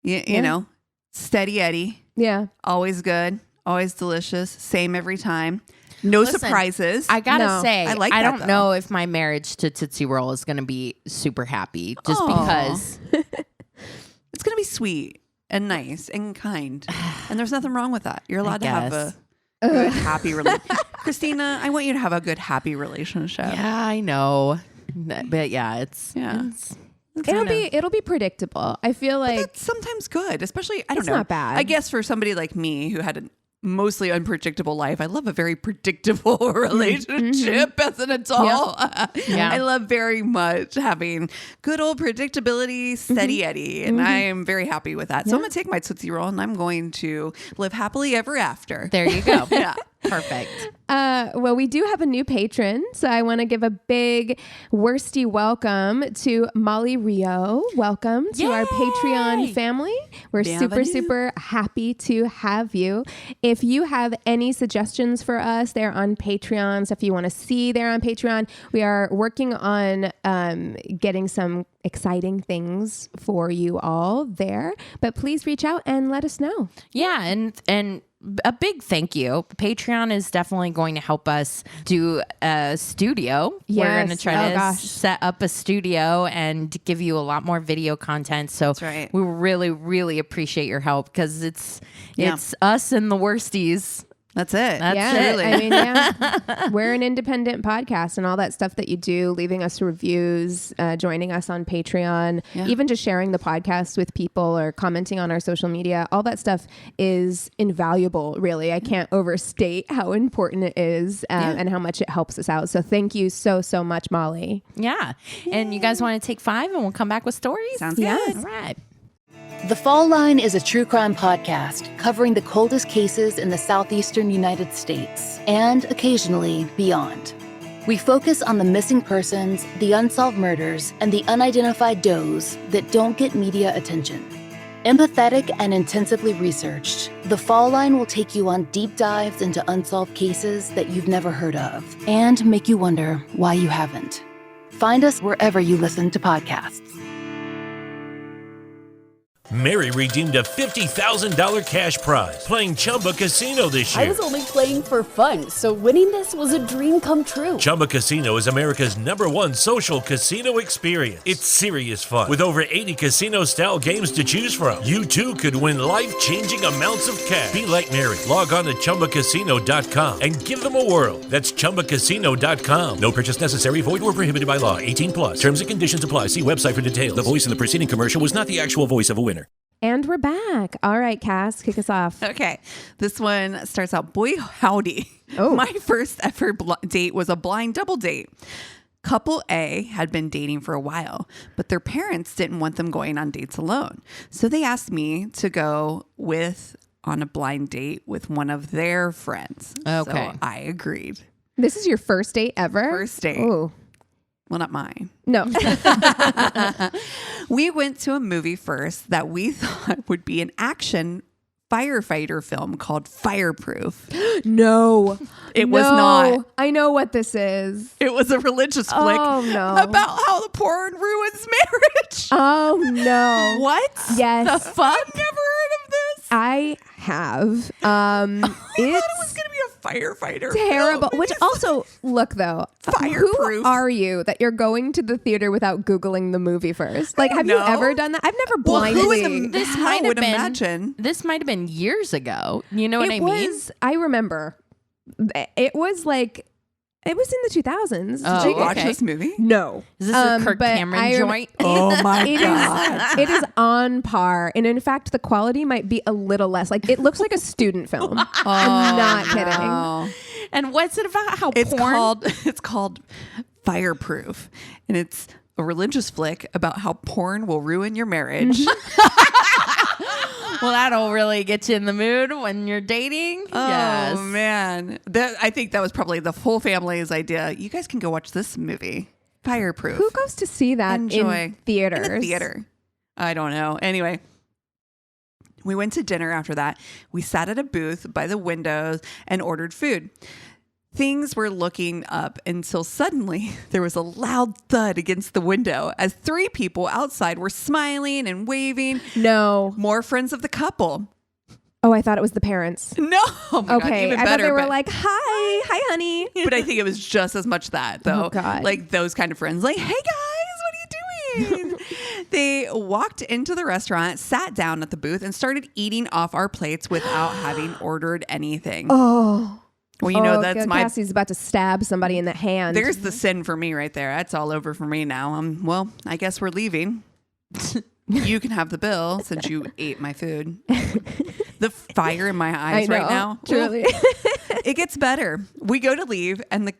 You know, steady Eddie. Yeah. Always good. Always delicious. Same every time. No surprises. I gotta say, I don't though. know if my marriage to Tootsie Roll is gonna be super happy just because. It's going to be sweet and nice and kind. And there's nothing wrong with that. You're allowed to have a good, happy relationship. Christina, I want you to have a good, happy relationship. Yeah, I know. But yeah, it'll be predictable. I feel like that's sometimes good, especially, I don't know. It's not bad. I guess for somebody like me who had a mostly unpredictable life, I love a very predictable relationship as an adult. Yeah. I love very much having good old predictability, steady Eddie, and I am very happy with that. So I'm going to take my Tootsie Roll and I'm going to live happily ever after. There you go. Yeah. Perfect. Well, we do have a new patron, so I want to give a big worsty welcome to Molly Rio. Welcome to our Patreon family. We're super happy to have you. If you have any suggestions for us, they're on Patreon. So if you want to see, they're on Patreon. We are working on getting some exciting things for you all there, but please reach out and let us know. Yeah, and a big thank you. Patreon is definitely going to help us do a studio. Yes. We're going to try to set up a studio and give you a lot more video content. So we really, really appreciate your help because it's us and the worsties. That's it. That's it. I mean, we're an independent podcast, and all that stuff that you do, leaving us reviews, joining us on Patreon, even just sharing the podcast with people or commenting on our social media, all that stuff is invaluable, really. I can't overstate how important it is and how much it helps us out. So thank you so much, Molly. Yeah. And you guys want to take 5 and we'll come back with stories? Sounds good. All right. The Fall Line is a true crime podcast covering the coldest cases in the southeastern United States and occasionally beyond. We focus on the missing persons, the unsolved murders, and the unidentified does that don't get media attention. Empathetic and intensively researched, The Fall Line will take you on deep dives into unsolved cases that you've never heard of and make you wonder why you haven't. Find us wherever you listen to podcasts. Mary redeemed a $50,000 cash prize playing Chumba Casino this year. I was only playing for fun, so winning this was a dream come true. Chumba Casino is America's #1 social casino experience. It's serious fun. With over 80 casino-style games to choose from, you too could win life-changing amounts of cash. Be like Mary. Log on to ChumbaCasino.com and give them a whirl. That's ChumbaCasino.com. No purchase necessary. Void or prohibited by law. 18+. Terms and conditions apply. See website for details. The voice in the preceding commercial was not the actual voice of a winner. And we're back. All right, Cass, kick us off. Okay. This one starts out, boy, howdy. Oh. My first ever date was a blind double date. Couple A had been dating for a while, but their parents didn't want them going on dates alone. So they asked me to go on a blind date with one of their friends. Okay. So I agreed. This is your first date ever? First date. Ooh. Well, not mine. No. We went to a movie first that we thought would be an action firefighter film called Fireproof. No. It was not. I know what this is. It was a religious flick about how the porn ruins marriage. Oh, no. What? Yes. The fuck? I've never heard of this. I have. I thought it was going to be a firefighter. Terrible. Which also, look though, Fireproof. who are you that you're going to the theater without Googling the movie first? Like, have you ever done that? I've never blindly. This might have been years ago. You know what I mean? I remember. It was like. It was in the 2000s. Did you watch this movie? No. Is this a Kirk Cameron joint? Oh my God. It is on par. And in fact, the quality might be a little less. Like, it looks like a student film. I'm not kidding. And what's it about? How It's called Fireproof. And it's a religious flick about how porn will ruin your marriage. Well, that'll really get you in the mood when you're dating. Oh, man. I think that was probably the whole family's idea. You guys can go watch this movie, Fireproof. Who goes to see that in theaters? In the theater. I don't know. Anyway, we went to dinner after that. We sat at a booth by the windows and ordered food. Things were looking up until suddenly there was a loud thud against the window as 3 people outside were smiling and waving. No. More friends of the couple. Oh, I thought it was the parents. No. Oh my God, even I better, thought they were like, hi, honey. But I think it was just as much that, though. Oh, God. Like those kind of friends. Like, hey, guys, what are you doing? They walked into the restaurant, sat down at the booth, and started eating off our plates without having ordered anything. Oh. Well, you know, that's my... Cassie's about to stab somebody in the hand. There's the sin for me right there. That's all over for me now. Well, I guess we're leaving. You can have the bill since you ate my food. The fire in my eyes right now. Truly. It gets better. We go to leave, and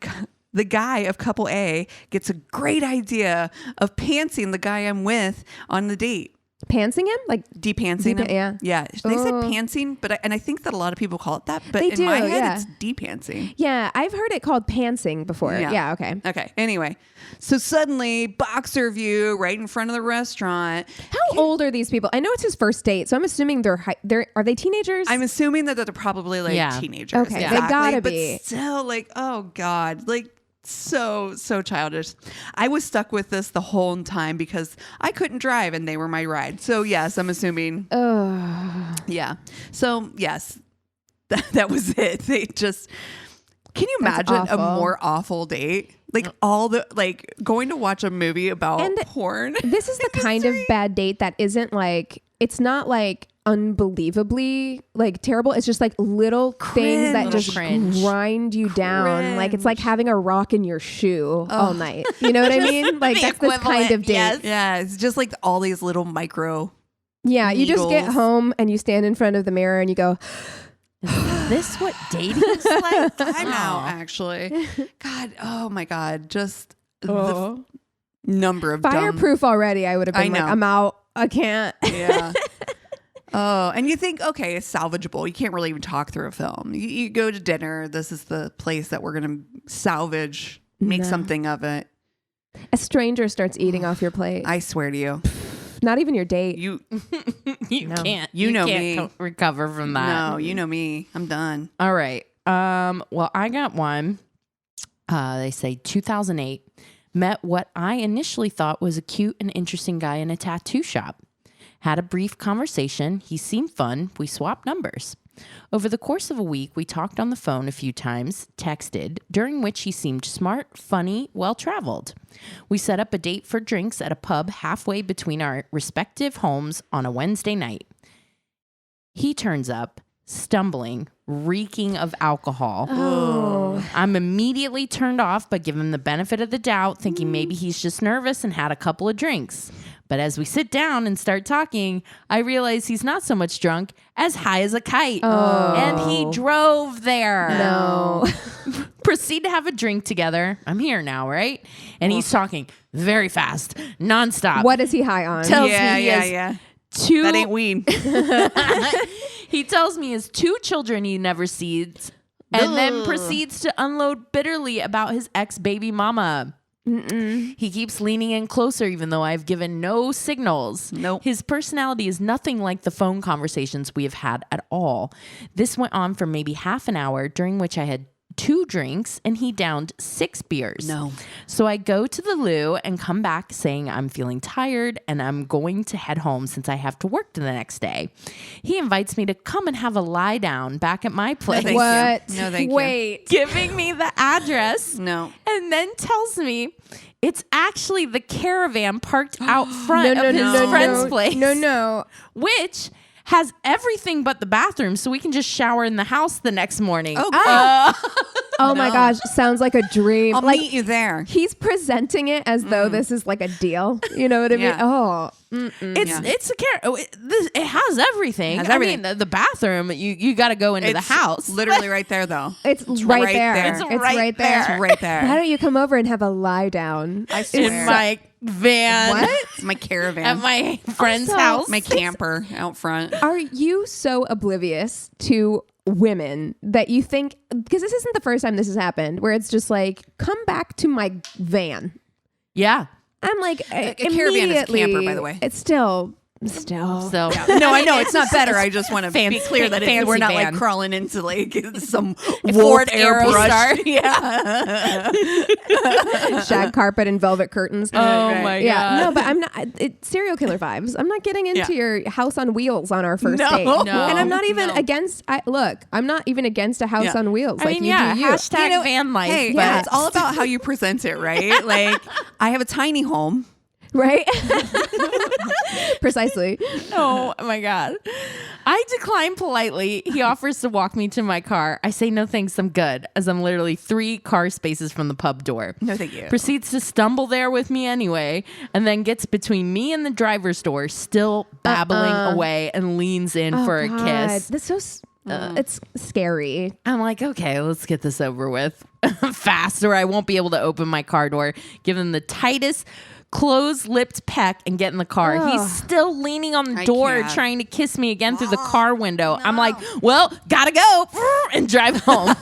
the guy of couple A gets a great idea of pantsing the guy I'm with on the date. Pantsing him? Like de-pantsing him? Yeah. They said pantsing, but I think that a lot of people call it that. But They in do, my head, yeah. it's de-pantsing. Yeah, I've heard it called pantsing before. Yeah, okay. Okay. Anyway, so suddenly boxer view right in front of the restaurant. How old are these people? I know it's his first date, so I'm assuming they're are they teenagers? I'm assuming that they're probably like teenagers. Okay, they gotta be. But still, like, oh God, like so childish. I was stuck with this the whole time because I couldn't drive and they were my ride. So yes, I'm assuming. Yeah. So yes, that was it. They just. Can you imagine a more awful date? Like going to watch a movie about porn. This is the kind of bad date that isn't like, it's not like unbelievably like terrible. It's just like little things that just grind you down. Like it's like having a rock in your shoe all night. You know what I mean? Like that's this kind of date. Yes. Yeah. It's just like all these little micro. Yeah. You just get home and you stand in front of the mirror and you go, is this what dating's like? I'm out, actually. God, oh my God. Just the number of fireproof already. I would have been like, I'm out. I can't. Yeah. Oh, and you think, okay, it's salvageable. You can't really even talk through a film. You go to dinner. This is the place that we're going to salvage, make something of it. A stranger starts eating off your plate. I swear to you. Not even your date. You can't. You know can't me. Recover from that. No, you know me. I'm done. All right. Well, I got one. They say 2008. Met what I initially thought was a cute and interesting guy in a tattoo shop. Had a brief conversation. He seemed fun. We swapped numbers. Over the course of a week, we talked on the phone a few times, texted, during which he seemed smart, funny, well-traveled. We set up a date for drinks at a pub halfway between our respective homes on a Wednesday night. He turns up, stumbling, reeking of alcohol. Oh. I'm immediately turned off, but give him the benefit of the doubt, thinking maybe he's just nervous and had a couple of drinks. But as we sit down and start talking, I realize he's not so much drunk as high as a kite. Oh. And he drove there. No. Proceed to have a drink together. I'm here now, right? And he's talking very fast, nonstop. What is he high on? Tells me he has two. That ain't weed. He tells me his 2 children he never sees, and then proceeds to unload bitterly about his ex-baby mama. He keeps leaning in closer, even though I've given no signals. Nope. His personality is nothing like the phone conversations we have had at all. This went on for maybe half an hour, during which I had 2 drinks and he downed 6 beers. No. So I go to the loo and come back saying I'm feeling tired and I'm going to head home since I have to work the next day. He invites me to come and have a lie down back at my place. No, What? No, thank Wait. Giving me the address. No. And then tells me it's actually the caravan parked out front of his friend's place. No. Which has everything but the bathroom, so we can just shower in the house the next morning. Oh my gosh, sounds like a dream. I'll like, meet you there. He's presenting it as though this is like a deal. You know what I mean? Yeah. Oh, It's a it has everything. I mean, the bathroom, you got to go into the house. Literally right there, though. it's right there. It's It's right right there. there. It's right there. Why don't you come over and have a lie down? I In swear. my van. What? It's my caravan. At my friend's Also, house. my camper out front. Are you so oblivious to women that you think, because this isn't the first time this has happened, where it's just like, come back to my van. Yeah. I'm like, A caravan is a camper, immediately, by the way. It's still. So No, I know it's not better. I just want to be fancy- clear that fancy we're not van. like crawling into like some Ford Ford airbrush. Aerostar. Yeah. Shag carpet and velvet curtains. Oh my Yeah, God. no, but I'm not. Serial killer vibes. I'm not getting into your house on wheels on our first No. date. No. And I'm not even No. against. Look, I'm not even against a house Yeah. on wheels. I Like mean, you yeah, do you. hashtag van life. Hey, but but it's all about how you present it, right? Like, I have a tiny home. Right? Precisely. oh my God. I decline politely. He offers to walk me to my car. I say no thanks, I'm good, as I'm literally 3 car spaces from the pub door. No, thank you. Proceeds to stumble there with me anyway, and then gets between me and the driver's door, still babbling away, and leans in for a kiss. That's so. It's scary. I'm like, okay, let's get this over with fast, or I won't be able to open my car door. Give him the tightest closed-lipped peck and get in the car. Ugh. He's still leaning on the I door can't. trying to kiss me again through the car window. I'm like, well, gotta go, and drive home.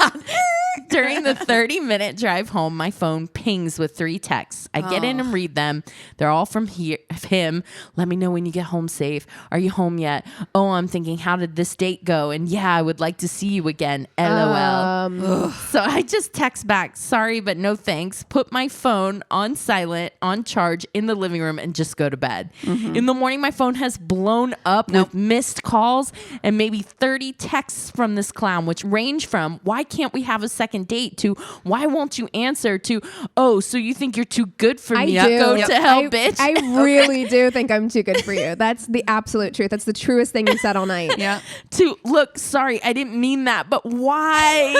During the 30-minute drive home, my phone pings with 3 texts. I get in and read them. They're all from him. Let me know when you get home safe. Are you home yet? Oh, I'm thinking, how did this date go? And yeah, I would like to see you again. LOL. So I just text back, sorry, but no thanks. Put my phone on silent, on charge in the living room, and just go to bed. In the morning, my phone has blown up with missed calls and maybe 30 texts from this clown, which range from, why can't we have a second date, to why won't you answer, to, oh, so you think you're too good for me? I do. Go to hell, bitch. I really do think I'm too good for you. That's the absolute truth. That's the truest thing you said all night. Yeah. To, look, sorry, I didn't mean that, but why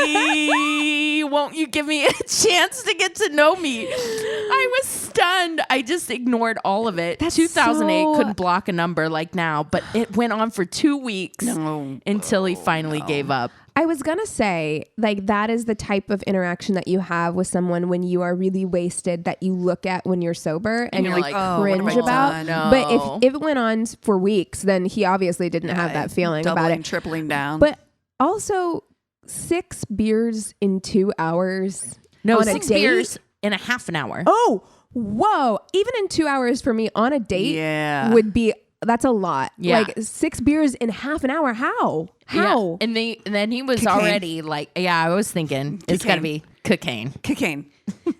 won't you give me a chance to get to know me? I was stunned. I just ignored all of it. That's 2008 so- couldn't block a number like now, but it went on for 2 weeks until he finally gave up. I was going to say, like, that is the type of interaction that you have with someone when you are really wasted that you look at when you're sober and you're you like, cringe what have I about. done? No. But if it went on for weeks, then he obviously didn't have that feeling about Doubling, it. tripling down. But also 6 beers in 2 hours. No, on 6 a date? beers in a half an hour. Oh, whoa. Even in 2 hours for me on a date would be, that's a lot. Yeah. Like 6 beers in half an hour. How? Yeah. And then he was Cocaine. already like, yeah, I was thinking it's got to be cocaine. Cocaine.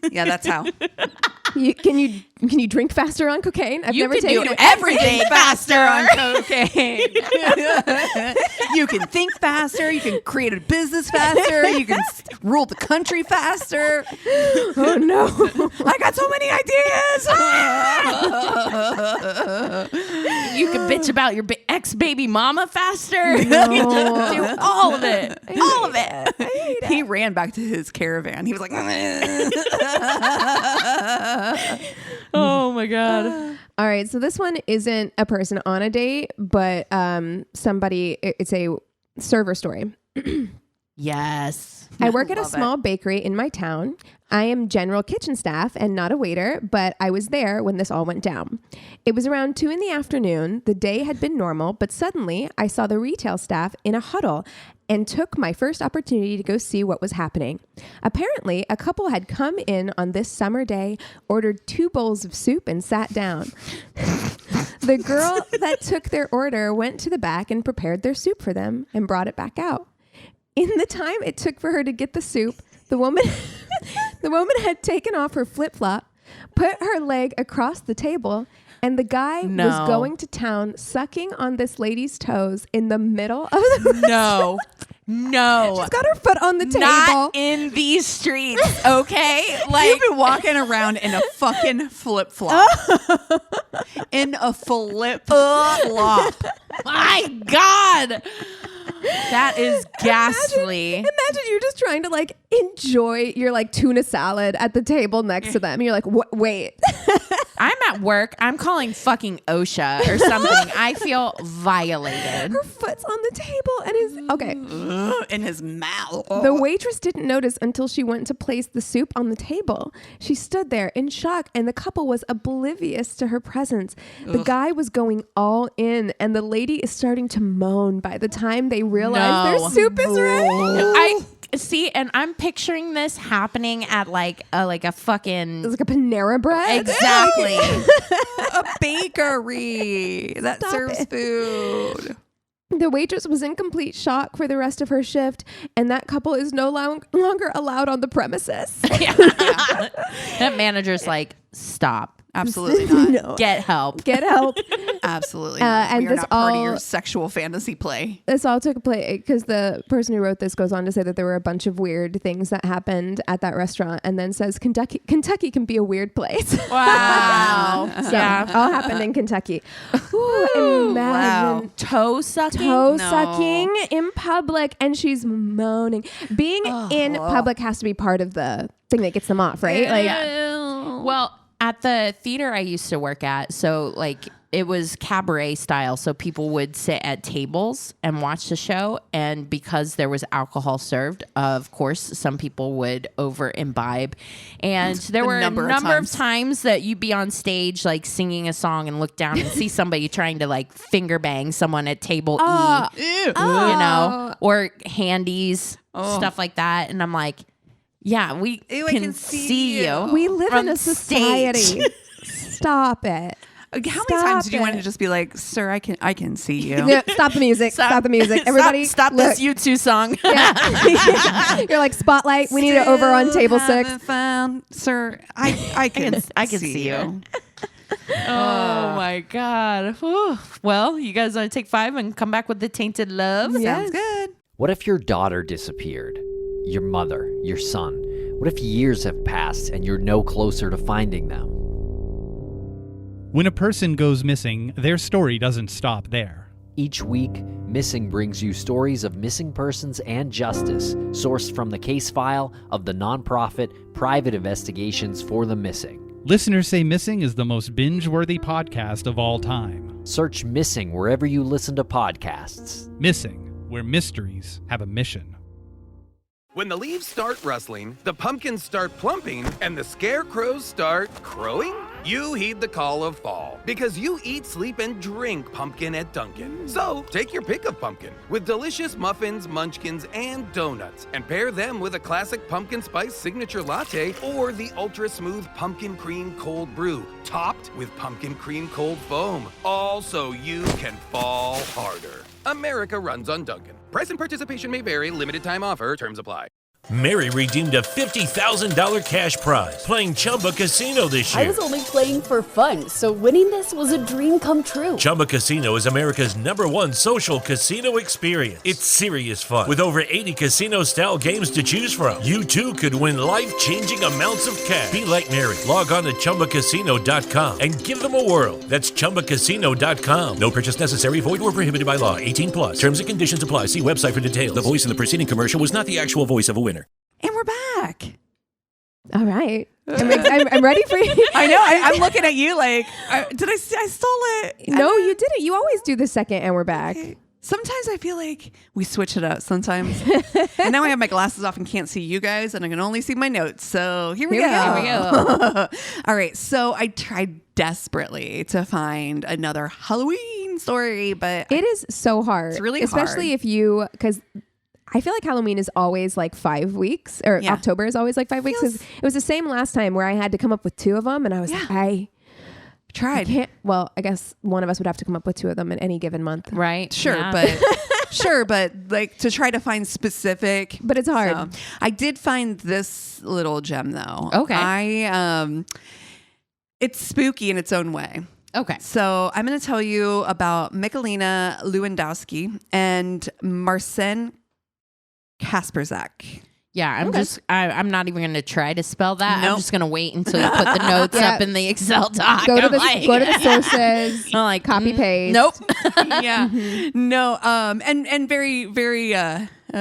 Yeah, that's how. Can you drink faster on cocaine? I've You never can taken do it. everything faster on cocaine. You can think faster. You can create a business faster. You can rule the country faster. Oh no. I got so many ideas. You can bitch about your ex-baby mama faster. You can do all of it. All of it. He ran back to his caravan. He was like, Oh my God. All right, so this one isn't a person on a date, but somebody. It's a server story. Yes. I work at a Love small bakery in my town. I am general kitchen staff and not a waiter, but I was there when this all went down. It was around 2 p.m. The day had been normal, but suddenly I saw the retail staff in a huddle and took my first opportunity to go see what was happening. Apparently, a couple had come in on this summer day, ordered 2 bowls of soup, and sat down. The girl that took their order went to the back and prepared their soup for them and brought it back out. In the time it took for her to get the soup, The woman had taken off her flip-flop, put her leg across the table, and the guy was going to town sucking on this lady's toes in the middle of the No. She's got her foot on the table. Not in these streets, okay? Like, you've been walking around in a fucking flip-flop. In a flip-flop. My God. That is ghastly. Imagine you're just trying to like enjoy your like tuna salad at the table next to them. And you're like, wait. I'm at work. I'm calling fucking OSHA or something. I feel violated. Her foot's on the table and in his mouth. The waitress didn't notice until she went to place the soup on the table. She stood there in shock and the couple was oblivious to her presence. The guy was going all in and the lady is starting to moan by the time they realize their soup is ready. I see, and I'm picturing this happening at like a fucking... It's like a Panera Bread. Exactly. A bakery that serves food. The waitress was in complete shock for the rest of her shift, and that couple is no longer allowed on the premises. That manager's like, stop. Absolutely not. No. Get help. Get help. Absolutely not. And we are not part of your sexual fantasy play. This all took place because the person who wrote this goes on to say that there were a bunch of weird things that happened at that restaurant and then says Kentucky can be a weird place. Wow. So, all happened in Kentucky. Ooh, imagine toe sucking in public, and she's moaning. Being in public has to be part of the thing that gets them off, right? Well, at the theater I used to work at, so like it was cabaret style, so people would sit at tables and watch the show, and because there was alcohol served, of course, some people would over imbibe, and there were a number of times that you'd be on stage like singing a song and look down and see somebody trying to like finger bang someone at table E, you know, or handies, stuff like that, and I'm like, yeah, we can see you. We live in a society. Stop it. How many times did you want to just be like, sir, I can see you? No, stop the music. Stop the music. Everybody stop this U2 song. Yeah. You're like, spotlight. We need it over on table 6. Sir, I can see you. Oh my God. Whew. Well, you guys want to take 5 and come back with the Tainted Love? Yes. Sounds good. What if your daughter disappeared? Your mother, your son? What if years have passed and you're no closer to finding them? When a person goes missing, their story doesn't stop there. Each week, Missing brings you stories of missing persons and justice, sourced from the case file of the nonprofit Private Investigations for the Missing. Listeners Say Missing is the most binge-worthy podcast of all time. Search Missing wherever you listen to podcasts. Missing, where mysteries have a mission. When the leaves start rustling, the pumpkins start plumping, and the scarecrows start crowing, you heed the call of fall, because you eat, sleep, and drink pumpkin at Dunkin'. So take your pick of pumpkin with delicious muffins, munchkins, and donuts, and pair them with a classic pumpkin spice signature latte or the ultra-smooth pumpkin cream cold brew, topped with pumpkin cream cold foam, all so you can fall harder. America runs on Dunkin'. Price and participation may vary. Limited time offer. Terms apply. Mary redeemed a $50,000 cash prize playing Chumba Casino this year. I was only playing for fun, so winning this was a dream come true. Chumba Casino is America's #1 social casino experience. It's serious fun. With over 80 casino-style games to choose from, you too could win life-changing amounts of cash. Be like Mary. Log on to ChumbaCasino.com and give them a whirl. That's ChumbaCasino.com. No purchase necessary. Void or prohibited by law. 18+. Terms and conditions apply. See website for details. The voice in the preceding commercial was not the actual voice of a winner. And we're back. All right. I'm ready for you. I know. I'm looking at you like, did I stole it? No, you didn't. You always do the second and we're back. Okay. Sometimes I feel like we switch it up sometimes. And now I have my glasses off and can't see you guys, and I can only see my notes. So here we go. All right. So I tried desperately to find another Halloween story, but it is so hard. It's really especially hard. because I feel like Halloween is always like 5 weeks, or October is always like 5 weeks. It was the same last time where I had to come up with 2 of them, and I was like, I tried. I guess one of us would have to come up with 2 of them in any given month. Right. Sure, yeah. but Sure, but like to try to find specific. But it's hard. So, I did find this little gem though. Okay. It's spooky in its own way. Okay. So I'm going to tell you about Michelina Lewandowska and Marcin Kasperzak. Yeah, I'm not even going to try to spell that. Nope. I'm just going to wait until you put the notes up in the Excel doc. Go to the sources. I'm like, copy paste. Nope. Yeah. No. And very, very,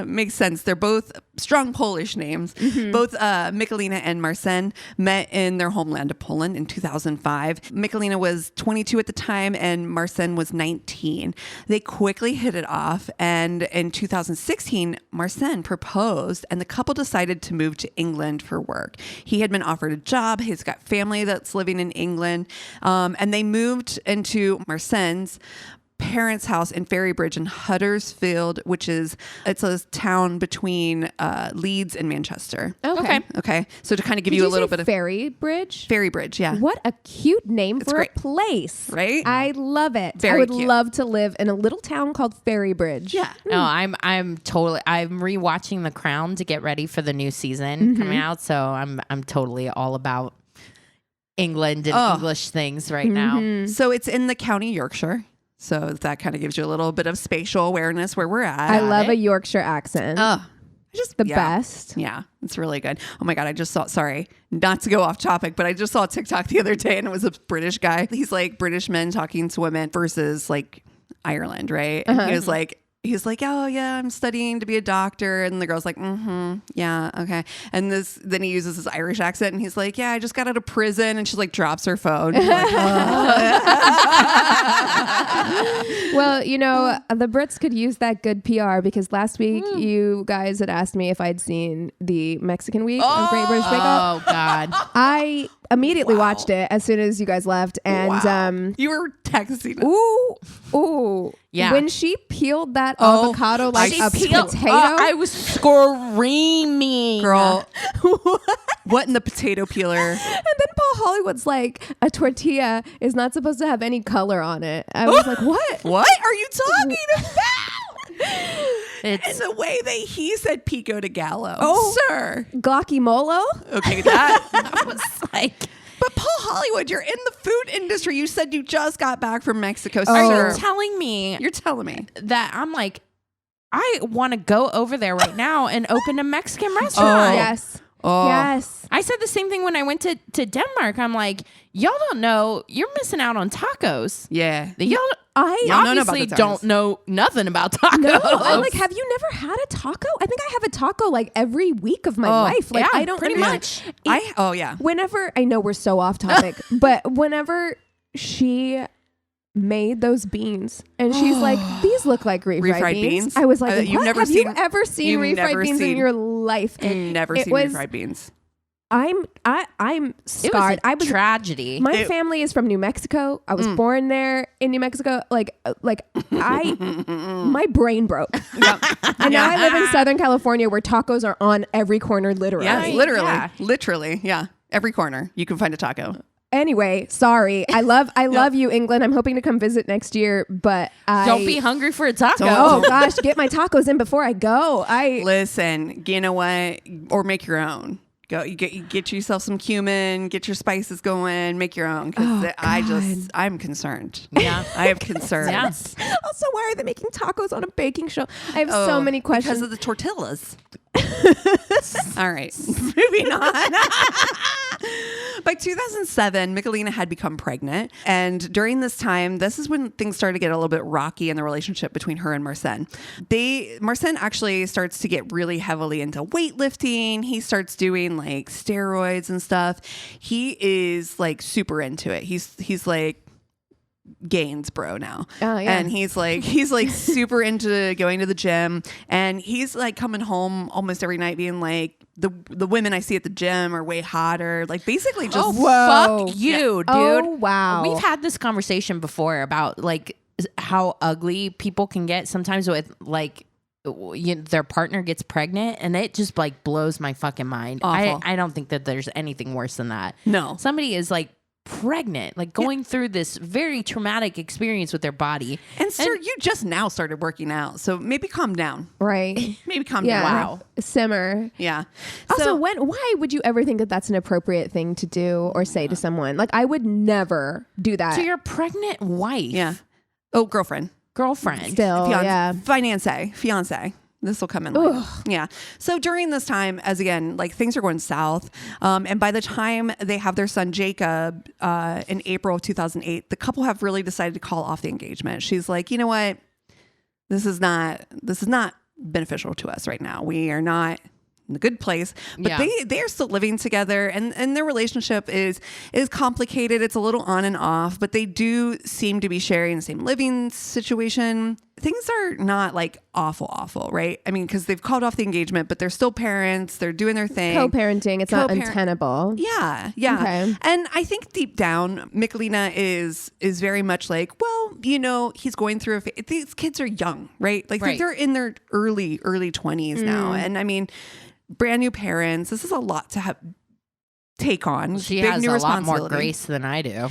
makes sense. They're both strong Polish names. Both Michelina and Marcin met in their homeland of Poland in 2005. Michelina was 22 at the time and Marcin was 19. They quickly hit it off, and in 2016, Marcin proposed and the couple decided to move to England for work. He had been offered a job. He's got family that's living in England, and they moved into Marcin's parents' house in Ferrybridge in Huddersfield, it's a town between Leeds and Manchester. Okay. So to kind of give you a little bit of Ferrybridge, yeah. What a cute name for a place, right? I love it. Very I would cute. love to live in a little town called Ferrybridge. Yeah. No, I'm rewatching The Crown to get ready for the new season coming out. So I'm totally all about England and English things right now. So it's in the county Yorkshire. So that kind of gives you a little bit of spatial awareness where we're at. I love a Yorkshire accent. Just the best. Yeah, it's really good. Oh my God, I just saw, sorry, not to go off topic, but I just saw a TikTok the other day and it was a British guy. He's like British men talking to women versus like Ireland, right? And he's like, oh yeah, I'm studying to be a doctor. And the girl's like, yeah, okay. And then he uses his Irish accent and he's like, yeah, I just got out of prison. And she like drops her phone. Like, well, the Brits could use that good PR because last week you guys had asked me if I'd seen the Mexican week of Great British Bake Off. Oh God. I immediately watched it as soon as you guys left. And you were texting. Ooh. Yeah. When she peeled that avocado like a potato. I was screaming. Girl, what in the potato peeler? And then Paul Hollywood's like, a tortilla is not supposed to have any color on it. I was like, what? What are you talking about? It's the way that he said pico de gallo. Sir. Guacamole? Okay, that I was like... But Paul Hollywood, you're in the food industry. You said you just got back from Mexico. Are you telling me? You're telling me that I'm like, I want to go over there right now and open a Mexican restaurant. Yes. Yes. I said the same thing when I went to Denmark. I'm like, y'all don't know, you're missing out on tacos. Yeah. Y'all obviously don't know nothing about tacos. No, I'm like, have you never had a taco? I think I have a taco like every week of my life. Like, I don't pretty much. Whenever, I know we're so off topic, but whenever she made those beans and she's like, these look like refried beans. I was like, have you ever seen refried beans in your life? Never seen refried beans. I'm scarred. It was a tragedy. My family is from New Mexico. I was born there in New Mexico. My brain broke. Yep. And now I live in Southern California where tacos are on every corner, literally. Yes, literally. Yeah. Every corner you can find a taco. Anyway, sorry. I love you, England. I'm hoping to come visit next year, but don't be hungry for a taco. Oh gosh, get my tacos in before I go. Listen, you know what? Or make your own. Go, you get yourself some cumin, get your spices going, make your own. Because I'm concerned. Yeah, I have concerns. Yes. Also, why are they making tacos on a baking show? I have so many questions. Because of the tortillas. All right, moving on. By 2007, Michelina had become pregnant. And during this time, this is when things started to get a little bit rocky in the relationship between her and Marcin. Marcin actually starts to get really heavily into weightlifting. He starts doing like steroids and stuff. He is like super into it. He's like gains bro now. Oh, yeah. And he's like super into going to the gym, and he's like coming home almost every night being like, the women I see at the gym are way hotter. Like basically just fuck you, dude. Oh, wow. We've had this conversation before about like how ugly people can get sometimes with like their partner gets pregnant, and it just like blows my fucking mind. I don't think that there's anything worse than that. No. Somebody is like pregnant, like going through this very traumatic experience with their body. And sir, you just now started working out, so maybe calm down. Right. Maybe calm down. Wow. Simmer. Yeah. Also, why would you ever think that that's an appropriate thing to do or say to someone? Like, I would never do that. To your pregnant wife. Yeah. Oh, girlfriend. Still, Fiance. This will come in later. Yeah. So during this time, as again, like things are going south. And by the time they have their son, Jacob, in April of 2008, the couple have really decided to call off the engagement. She's like, you know what? This is not beneficial to us right now. We are not in a good place, but they are still living together, and their relationship is complicated. It's a little on and off, but they do seem to be sharing the same living situation. Things are not like awful, right? I mean, because they've called off the engagement, but they're still parents. They're doing their thing. Co-parenting. It's not untenable. Yeah. Okay. And I think deep down, Michelina is very much like, well, you know, he's going through these kids are young, right? Like they're in their early 20s now. And I mean, brand new parents. This is a lot to take on. She has a lot more grace than I do.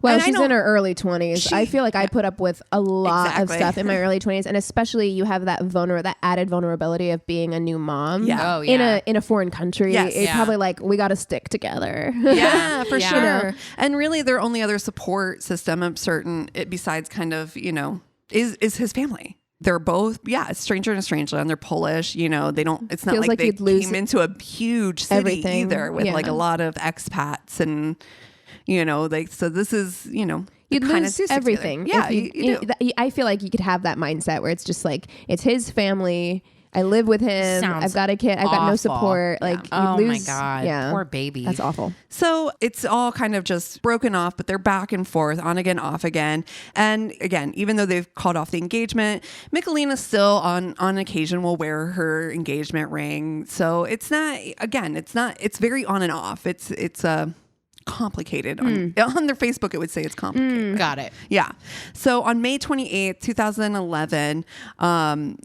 Well, she's in her early 20s. I feel like I put up with a lot of stuff in my early 20s, and especially you have that added vulnerability of being a new mom. Yeah. Oh, in a foreign country. Yes. It's probably like we got to stick together. Yeah, for sure. You know? And really, their only other support system, I'm certain, besides kind of, you know, is his family. They're both, it's stranger in a strange land. They're Polish, you know, it's not like they came into a huge city either with like a lot of expats and, you know, like, so this is, you know, you'd lose everything. Yeah. I feel like you could have that mindset where it's just like, it's his family. I live with him. I've got a kid. I've got no support. Like, my God. Yeah. Poor baby. That's awful. So it's all kind of just broken off, but they're back and forth, on again, off again. And again, even though they've called off the engagement, Michelina still on occasion will wear her engagement ring. So it's very on and off. It's complicated. On their Facebook, it would say it's complicated. Got it. Yeah. So on May 28th, 2011,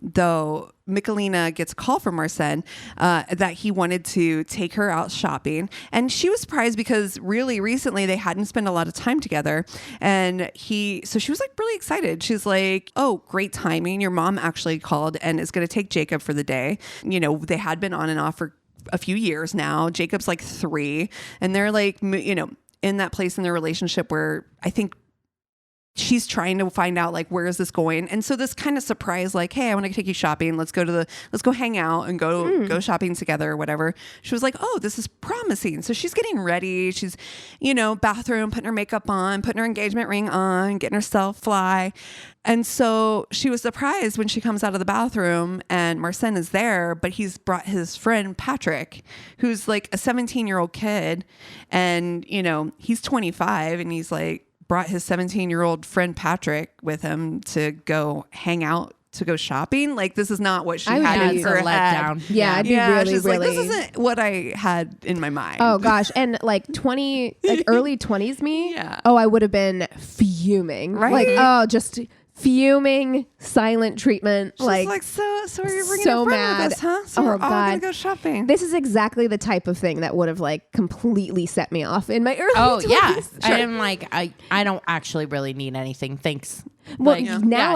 though, Michelina gets a call from Marcin that he wanted to take her out shopping. And she was surprised because really recently they hadn't spent a lot of time together. And so she was like really excited. She's like, oh, great timing. Your mom actually called and is going to take Jacob for the day. You know, they had been on and off for a few years now. Jacob's like 3, and they're like, you know, in that place in their relationship where I think she's trying to find out like, where is this going? And so this kind of surprise, like, hey, I want to take you shopping. Let's go hang out and go shopping together or whatever. She was like, oh, this is promising. So she's getting ready. She's, you know, bathroom, putting her makeup on, putting her engagement ring on, getting herself fly. And so she was surprised when she comes out of the bathroom and Marcin is there, but he's brought his friend Patrick, who's like a 17-year-old kid. And, you know, he's 25 and he's like, brought his 17-year-old friend Patrick with him to go hang out, to go shopping. Like, this is not what she had in her head. Yeah, I'd be really, she's really. Like, this isn't what I had in my mind. Oh gosh, and like early 20s me. Yeah. Oh, I would have been fuming. Right. Like, oh, just fuming, silent treatment. She's like so are you bringing so a friend mad. with us, huh? So we're all gonna go shopping. This is exactly the type of thing that would have like completely set me off in my early 20s. Yeah. Sure. I'm like, I don't actually really need anything. Thanks. Well, now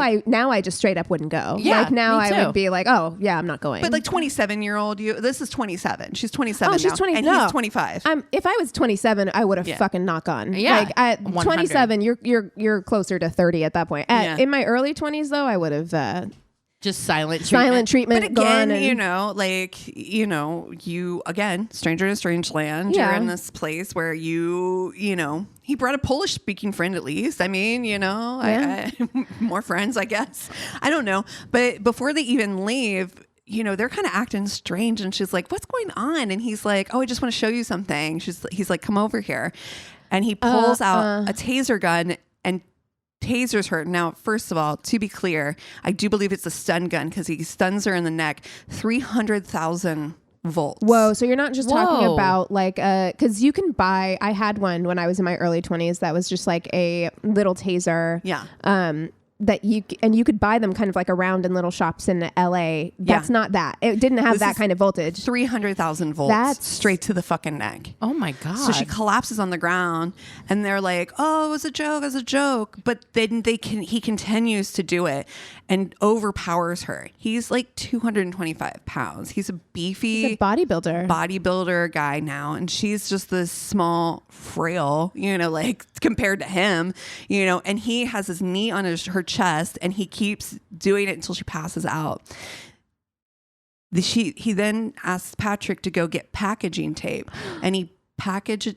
I just straight up wouldn't go. Yeah, like now me too. I would be like, oh yeah, I'm not going. But like 27-year-old this is 27. She's 27 Oh, she's now, 20. and no. he's 25. If I was 27, I would have fucking not gone. Yeah, like at 100. 27, you're closer to 30 at that point. In my early 20s, though, I would have just silent treatment. But again, you know, like, you know, you again, stranger in a strange land. Yeah. You're in this place where you know, he brought a Polish speaking friend at least. I mean, you know, I more friends, I guess. I don't know. But before they even leave, you know, they're kind of acting strange. And she's like, what's going on? And he's like, oh, I just want to show you something. He's like, come over here. And he pulls out a taser gun and tasers her. Now, first of all, to be clear, I do believe it's a stun gun because he stuns her in the neck. 300,000 volts. Whoa. So you're not just talking about like, because you can buy, I had one when I was in my early 20s that was just like a little taser. Yeah. that you could buy them kind of like around in little shops in LA. That's not that. It didn't have that kind of voltage. 300,000 volts. That's straight to the fucking neck. Oh my God. So she collapses on the ground and they're like, oh, it was a joke. But then he continues to do it and overpowers her. He's like 225 pounds. He's a beefy bodybuilder guy now. And she's just this small, frail, like compared to him, and he has his knee on her chest and he keeps doing it until she passes out. He then asks Patrick to go get packaging tape and he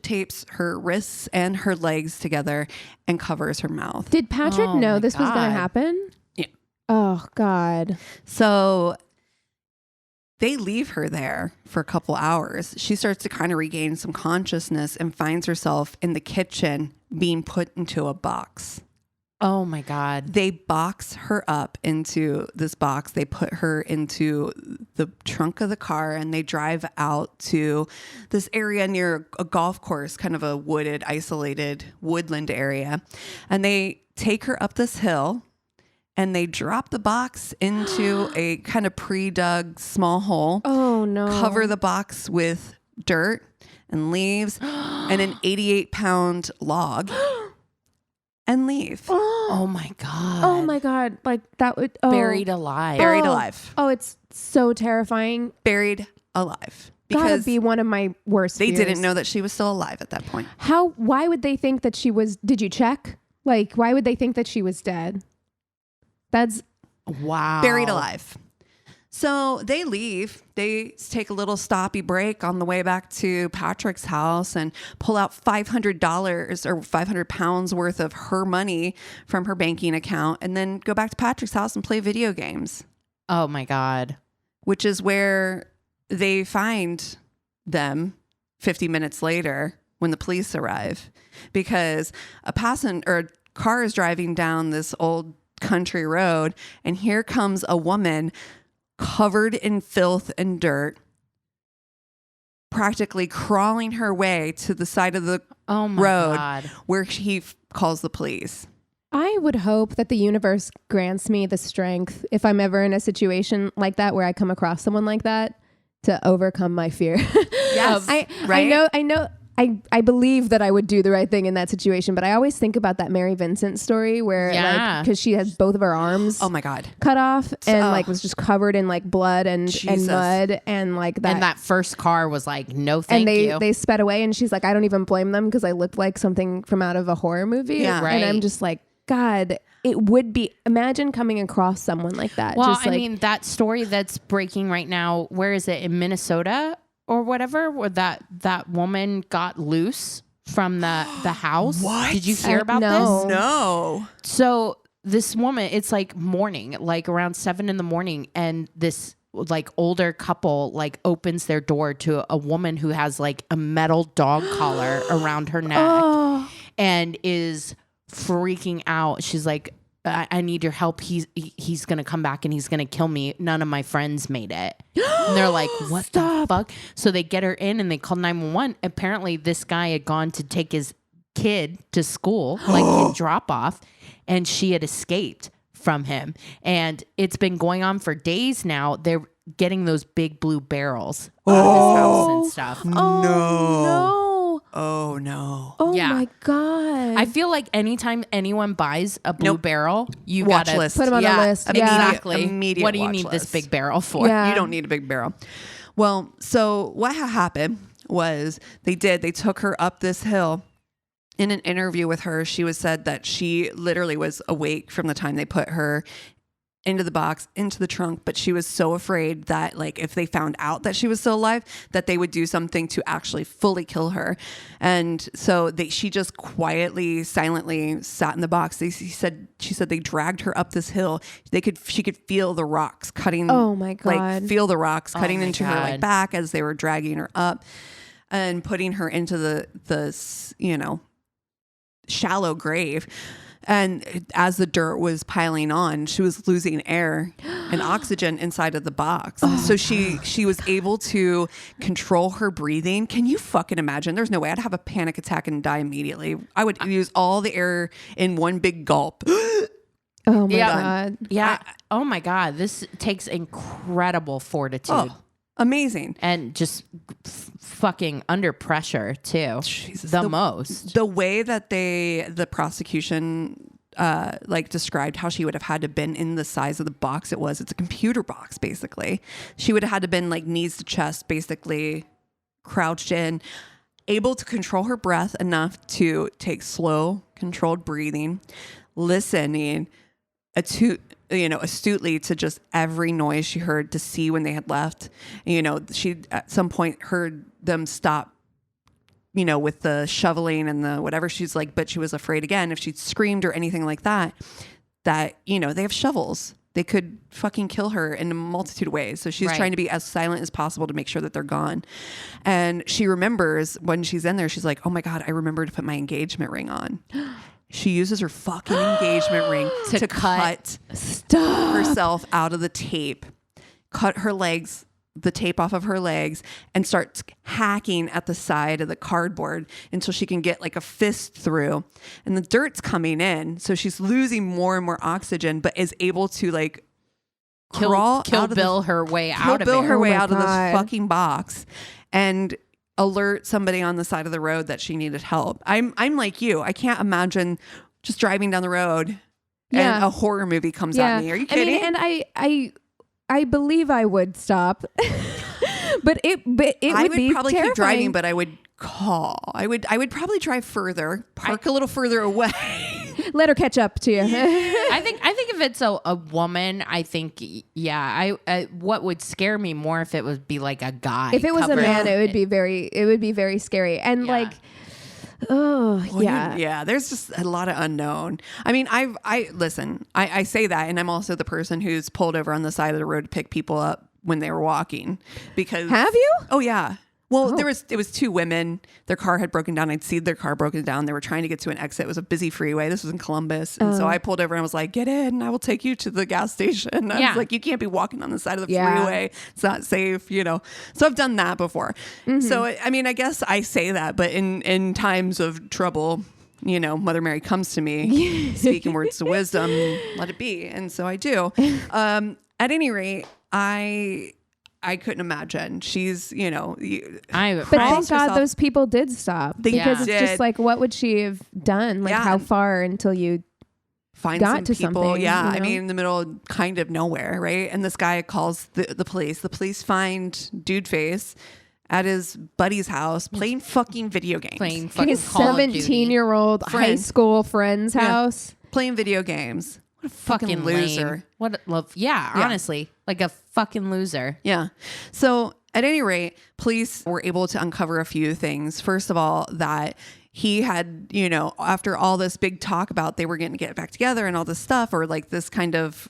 tapes her wrists and her legs together and covers her mouth. Did Patrick know this was going to happen? Yeah. Oh God. So they leave her there for a couple hours. She starts to kind of regain some consciousness and finds herself in the kitchen being put into a box. Oh my God. They box her up into this box. They put her into the trunk of the car and they drive out to this area near a golf course, kind of a wooded, isolated woodland area. And they take her up this hill and they drop the box into a kind of pre-dug small hole. Oh no. Cover the box with dirt and leaves and an 88-pound log. And leave. Oh my God. Oh my God. Like that would... Buried alive. Buried alive. Oh, it's so terrifying. Buried alive. Gotta be one of my worst They fears. didn't know that she was still alive at that point. Why would they think that she was... Did you check? Like, why would they think that she was dead? That's... Wow. Buried alive. So they leave. They take a little stoppy break on the way back to Patrick's house and pull out $500 or 500 pounds worth of her money from her banking account and then go back to Patrick's house and play video games. Oh my God. Which is where they find them 50 minutes later when the police arrive because a car is driving down this old country road and here comes a woman covered in filth and dirt, practically crawling her way to the side of the road God. Where he calls the police. I would hope that the universe grants me the strength if I'm ever in a situation like that where I come across someone like that to overcome my fear. Yes. I believe that I would do the right thing in that situation, but I always think about that Mary Vincent story where because she has both of her arms cut off and was just covered in like blood and mud and like that. And that first car was like, no, thank you. And they sped away and she's like, I don't even blame them because I looked like something from out of a horror movie. Yeah. Right. And I'm just like, God, it would be, imagine coming across someone like that. Well, just I mean, that story that's breaking right now, where is it? In Minnesota? Or whatever, where that woman got loose from the house. What? Did you hear about this? No. So this woman, it's like morning, like around 7 a.m, and this like older couple like opens their door to a woman who has like a metal dog collar around her neck and is freaking out. She's like, I need your help. He's going to come back and he's going to kill me. None of my friends made it. And they're like, what the fuck? So they get her in and they call 911. Apparently this guy had gone to take his kid to school, like in drop off, and she had escaped from him. And it's been going on for days now. They're getting those big blue barrels out of his house and stuff. Oh no. Oh yeah. my God. I feel like anytime anyone buys a blue barrel, you watch gotta list. Put them on a list. Exactly. Immediate what do you watch need this list. big barrel for? Yeah. You don't need a big barrel. Well, so what happened was they took her up this hill. In an interview with her, she said that she literally was awake from the time they put her into the box, into the trunk, but she was so afraid that like if they found out that she was still alive, that they would do something to actually fully kill her. And so she just quietly, silently sat in the box. She said they dragged her up this hill. She could feel the rocks cutting. Oh my God. Like feel the rocks cutting into her like God. back as they were dragging her up and putting her into the shallow grave. And as the dirt was piling on, she was losing air and oxygen inside of the box. So she was able to control her breathing. Can you fucking imagine? There's no way I'd have a panic attack and die immediately. I would use all the air in one big gulp. Oh my God. Yeah. Oh my God. This takes incredible fortitude. Oh, amazing. And just fucking under pressure too. Jesus. The most. The way that the prosecution like described how she would have had to been in the size of the box it's a computer box basically. She would have had to been like knees to chest, basically crouched in, able to control her breath enough to take slow, controlled breathing, listening astutely to just every noise she heard to see when they had left. She at some point heard them stop, with the shoveling and the whatever. She's like, but she was afraid again if she'd screamed or anything like that, they have shovels. They could fucking kill her in a multitude of ways. So she's trying to be as silent as possible to make sure that they're gone. And she remembers when she's in there, she's like, oh my God, I remember to put my engagement ring on. She uses her fucking engagement ring to cut herself out of the tape, cut her legs, the tape off of her legs, and starts hacking at the side of the cardboard until she can get like a fist through. And the dirt's coming in, so she's losing more and more oxygen, but is able to like kill Bill her way out of this fucking box and alert somebody on the side of the road that she needed help. I'm like you. I can't imagine just driving down the road and a horror movie comes at me. Are you kidding? I believe I would stop, but it would be probably terrifying. Keep driving, but I would call. I would probably drive further, park a little further away. Let her catch up to you. I think if it's a woman, I think I what would scare me more if it would be like a guy. If it was a man, it would be very scary. And there's just a lot of unknown. I mean, I say that, and I'm also the person who's pulled over on the side of the road to pick people up when they were walking. Because have you? Oh yeah. Well, it was two women. Their car had broken down. I'd seen their car broken down. They were trying to get to an exit. It was a busy freeway. This was in Columbus. And so I pulled over and I was like, get in. I will take you to the gas station. I was like, you can't be walking on the side of the freeway. It's not safe, So I've done that before. Mm-hmm. So, I mean, I guess I say that, but in times of trouble, Mother Mary comes to me speaking words of wisdom, let it be. And so I do. At any rate, I couldn't imagine. She's, but thank God those people did stop. Because it's just like, what would she have done? Like, how far until you got to people, something? Yeah, I mean, in the middle of kind of nowhere, right? And this guy calls the police. The police find Dude Face at his buddy's house playing fucking video games. Playing fucking his 17-year-old high school friend's house. Playing video games. What a fucking loser. Lame. What love? Yeah, honestly, like a fucking loser. Yeah. So at any rate, police were able to uncover a few things. First of all, that he had, after all this big talk about they were going to get back together and all this stuff, or like this kind of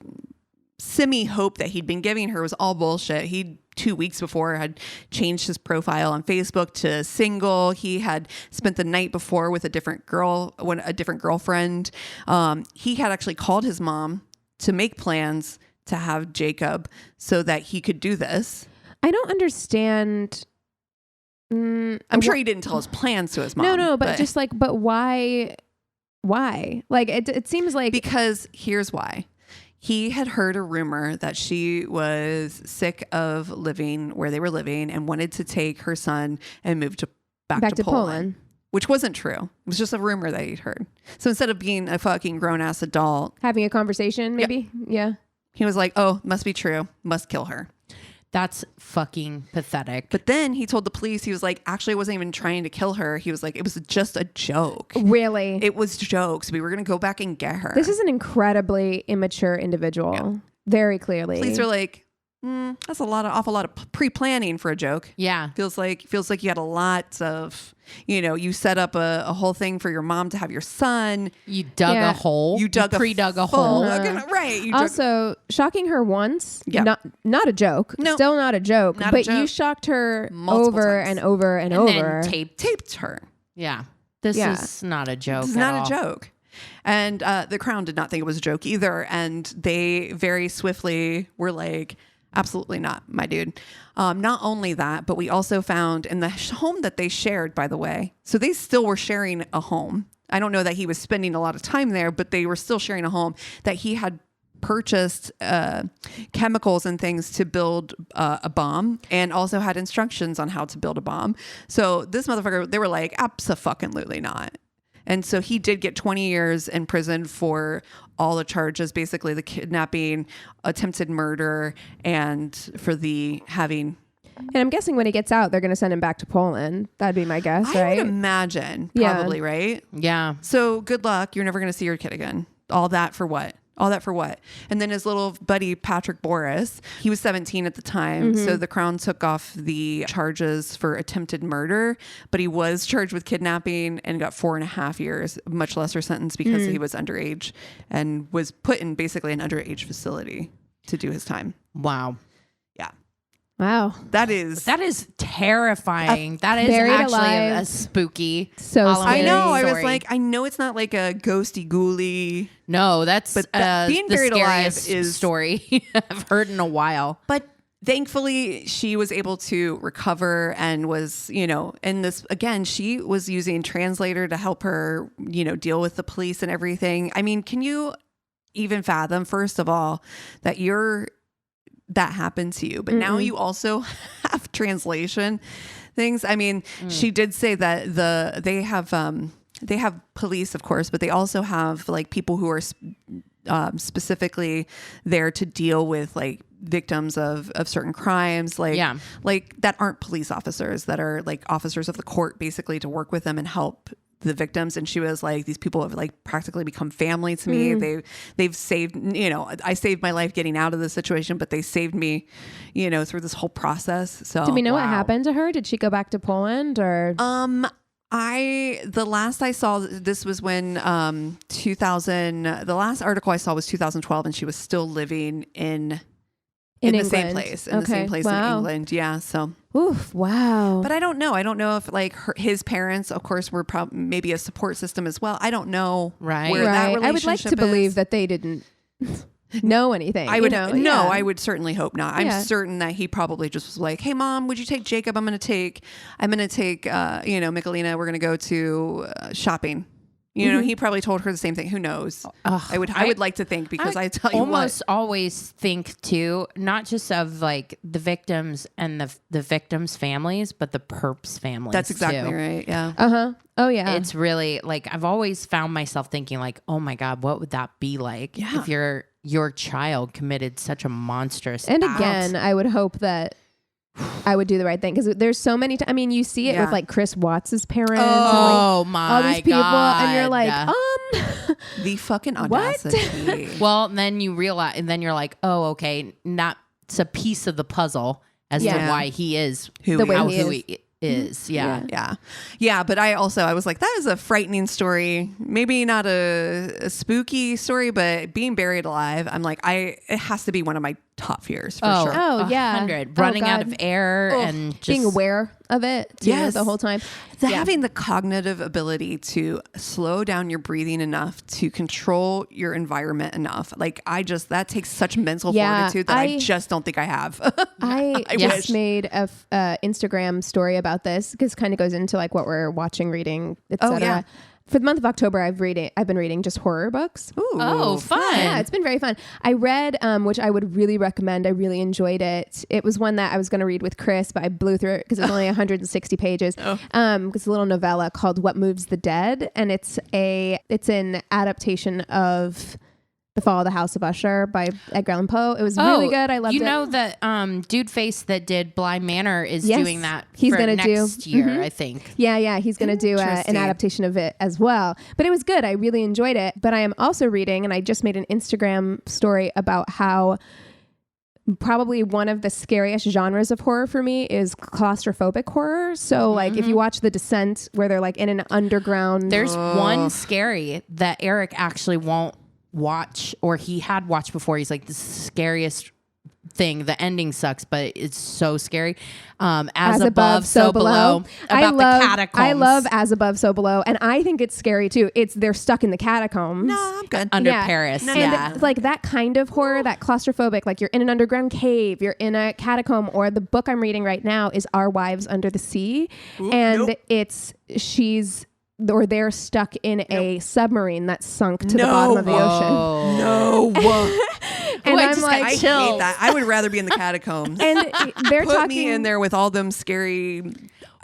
semi-hope that he'd been giving her was all bullshit. He 2 weeks before had changed his profile on Facebook to single. He had spent the night before with a different girlfriend. He had actually called his mom to make plans to have Jacob so that he could do this. I don't understand. I'm sure he didn't tell his plans to his mom. No, but just like, but why? Like, it seems like, because here's why. He had heard a rumor that she was sick of living where they were living and wanted to take her son and move back to Poland. Which wasn't true. It was just a rumor that he'd heard. So instead of being a fucking grown-ass adult, having a conversation, maybe? Yeah. He was like, oh, must be true. Must kill her. That's fucking pathetic. But then he told the police, he was like, actually, I wasn't even trying to kill her. He was like, it was just a joke. Really? It was jokes. We were going to go back and get her. This is an incredibly immature individual. Yeah. Very clearly. Police are like, that's awful lot of pre-planning for a joke. Yeah. Feels like you had a lot of, you set up a whole thing for your mom to have your son. You dug a hole. You pre-dug a hole. Right. Also, shocking her once. Yeah. Not a joke. No. Still not a joke. You shocked her over and over and over. Then taped her. Yeah. This is not a joke. It's not a joke. And the Crown did not think it was a joke either. And they very swiftly were like, absolutely not, my dude. Not only that, but we also found in the home that they shared, by the way. So they still were sharing a home. I don't know that he was spending a lot of time there, but they were still sharing a home, that he had purchased chemicals and things to build a bomb, and also had instructions on how to build a bomb. So this motherfucker, they were like, abso-fucking-lutely not. And so he did get 20 years in prison for all the charges, basically the kidnapping, attempted murder, and for the having. And I'm guessing when he gets out, they're going to send him back to Poland. That'd be my guess, right? I would imagine, probably, right? Yeah. So good luck. You're never going to see your kid again. All that for what? All that for what? And then his little buddy, Patrick Boris, he was 17 at the time. So the Crown took off the charges for attempted murder, but he was charged with kidnapping and got 4.5 years, much lesser sentence because he was underage and was put in basically an underage facility to do his time. Wow. Yeah. Wow. That is terrifying. That is actually a spooky. So I know. Story. I was like, I know it's not like a ghosty ghouly. No, that's being buried alive is story I've heard in a while. But thankfully, she was able to recover and was, in this, again, she was using translator to help her, deal with the police and everything. I mean, can you even fathom, first of all, that that happened to you, but now you also have translation things. I mean, she did say that they have police, of course, but they also have like people who are specifically there to deal with like victims of certain crimes, like that aren't police officers, that are like officers of the court, basically, to work with them and help the victims. And she was like, these people have like practically become family to me. They've saved, I saved my life getting out of the situation, but they saved me, through this whole process. So do we know what happened to her? Did she go back to Poland or? The last I saw, this was when 2000, the last article I saw was 2012, and she was still living in the same place, in England. Yeah. So. Oof, wow. But I don't know. I don't know if like his parents, of course, were maybe a support system as well. I don't know. Right. Where that relationship I would like to believe that they didn't know anything. I would I would certainly hope not. I'm certain that he probably just was like, "Hey, Mom, would you take Jacob? I'm going to take Michelina. We're going to go to shopping." He probably told her the same thing. Who knows? I would like to think, because I tell you almost always think too, not just of like the victims and the victims' families, but the perps' families. That's exactly too. right. Yeah. Oh yeah. It's really like, I've always found myself thinking like, oh my God, what would that be like if your child committed such a monstrous act? Again, I would hope that I would do the right thing, because there's so many I mean, you see it with like Chris Watts's parents. Oh my God. All these people, and you're like, the fucking audacity. Well, then you realize, and then you're like, oh, okay, that's a piece of the puzzle as to why he is who he is. Yeah. But I was like, that is a frightening story. Maybe not a spooky story, but being buried alive, I'm like, it has to be one of my top fears for sure. Oh yeah. 100. Running out of air and just being aware of it the whole time. Having the cognitive ability to slow down your breathing enough to control your environment enough. Like that takes such mental fortitude that I just don't think I have. I just made a Instagram story about this, because it kind of goes into like what we're watching, reading, etc. Oh, yeah. For the month of October, I've been reading just horror books. Ooh, oh, fun. Yeah, it's been very fun. I read, which I would really recommend. I really enjoyed it. It was one that I was going to read with Chris, but I blew through it because it's only 160 pages. It's a little novella called What Moves the Dead. And it's an adaptation of The Fall of the House of Usher by Edgar Allan Poe. It was really good. I loved it. You know that Dude Face that did Bly Manor is doing that he's for gonna next year, I think. Yeah. He's going to do an adaptation of it as well. But it was good. I really enjoyed it. But I am also reading, and I just made an Instagram story about how probably one of the scariest genres of horror for me is claustrophobic horror. So like if you watch The Descent, where they're like in an underground. There's one scary that Eric actually won't watch, or he had watched before. He's like, this is the scariest thing. The ending sucks, but it's so scary. As above, so below. About the catacombs. I love As Above, So Below, and I think it's scary too. They're stuck in the catacombs. No, I'm good. Under Paris. And like that kind of horror, that claustrophobic, like you're in an underground cave, you're in a catacomb. Or the book I'm reading right now is Our Wives Under the Sea. Ooh, and she's or they're stuck in a submarine that's sunk to the bottom of the ocean. No. And I'm like, I hate that. I would rather be in the catacombs. And they're Put talking me in there with all them scary.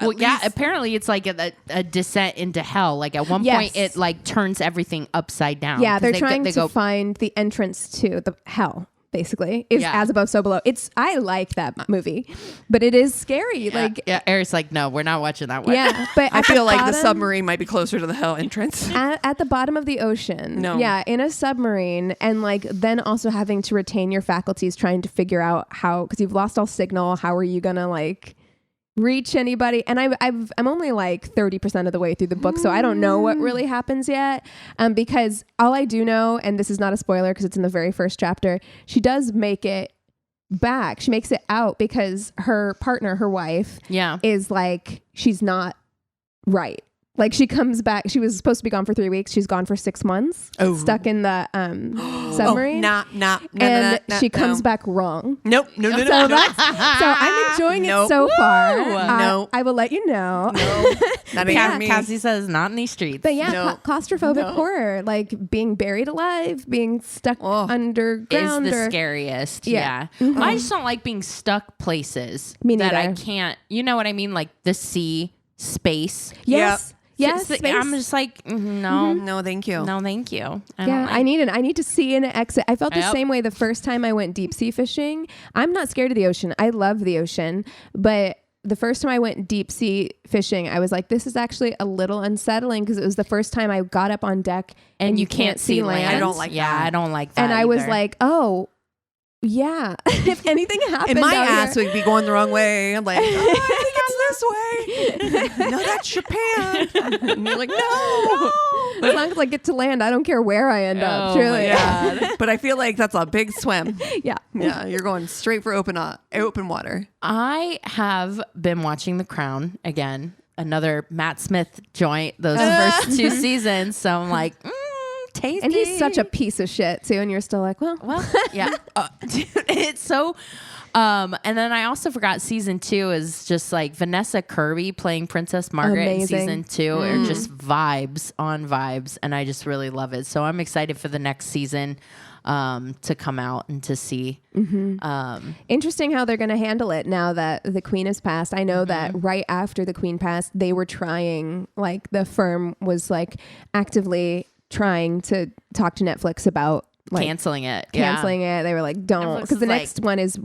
Well, yeah, apparently it's like a descent into hell. Like at one point it like turns everything upside down. Yeah, they're trying to find the entrance to the hell. Basically, is As Above, So Below. I like that movie, but it is scary. Eric's like, no, we're not watching that one. Yeah, but I feel like the submarine might be closer to the hell entrance. At the bottom of the ocean. No. Yeah, in a submarine, and like then also having to retain your faculties, trying to figure out how, because you've lost all signal. How are you gonna like reach anybody? And I'm only like 30% of the way through the book, so I don't know what really happens yet. Because all I do know, and this is not a spoiler because it's in the very first chapter, she does make it back. She makes it out because her partner, her wife, is like, she's not right. Like she comes back. She was supposed to be gone for 3 weeks. She's gone for 6 months. Stuck in the submarine. And she comes back wrong. Nope. No. So I'm enjoying it so far. I will let you know. Cassie says not in these streets. But claustrophobic horror, like being buried alive, being stuck underground, is the scariest. Yeah. Mm-hmm. I just don't like being stuck places that I can't. You know what I mean? Like the sea, space. Yes. Yes, I'm just like, no. No, thank you. No, thank you. I need to see an exit. I felt the same way the first time I went deep sea fishing. I'm not scared of the ocean. I love the ocean. But the first time I went deep sea fishing, I was like, this is actually a little unsettling because it was the first time I got up on deck and you can't see land. I don't like that. I don't like that. And I was like, oh, yeah. If anything happened, and my ass would be going the wrong way. I'm like, I think it's this way. No, that's Japan. And you're like, no. As long as I get to land, I don't care where I end up. Truly. Yeah. But I feel like that's a big swim. Yeah. Yeah. You're going straight for open water. I have been watching The Crown again. Another Matt Smith joint. Those first 2 seasons. So I'm like, tasty. And he's such a piece of shit too, and you're still like, well, yeah. Dude, it's so. And then I also forgot season 2 is just like Vanessa Kirby playing Princess Margaret. Amazing. In season 2 are just vibes on vibes, and I just really love it. So I'm excited for the next season to come out and to see. Interesting how they're going to handle it now that the Queen has passed. I know that right after the Queen passed, they were trying, like the firm was like actively trying to talk to Netflix about like canceling it. They were like, don't, because the next one is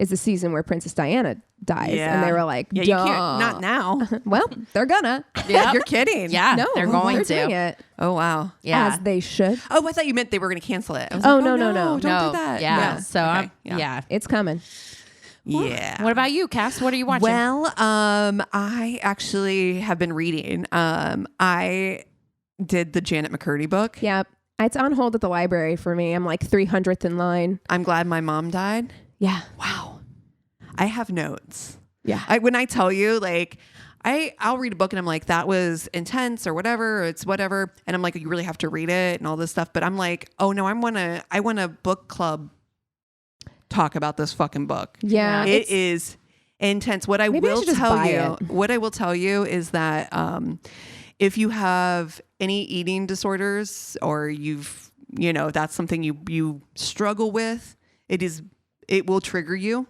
the season where Princess Diana dies, and they were like, don't. You can't, not now. Well, they're gonna. Yeah, you're kidding. Yeah, no, they're going to. Doing it. Oh wow. Yeah, as they should. Oh, I thought you meant they were going to cancel it. I was no, don't do that. Yeah. So it's coming. Yeah. What about you, Cass? What are you watching? Well, I actually have been reading. I did the Janet McCurdy book. Yep. It's on hold at the library for me. I'm like 300th in line. I'm glad my mom died. Yeah. Wow. I have notes. Yeah. When I tell you, like, I'll read a book and I'm like, that was intense or whatever, or it's whatever. And I'm like, you really have to read it and all this stuff. But I'm like, oh no, I want a book club talk about this fucking book. Yeah. It is intense. What I will tell you is that if you have any eating disorders or that's something you struggle with, it will trigger you.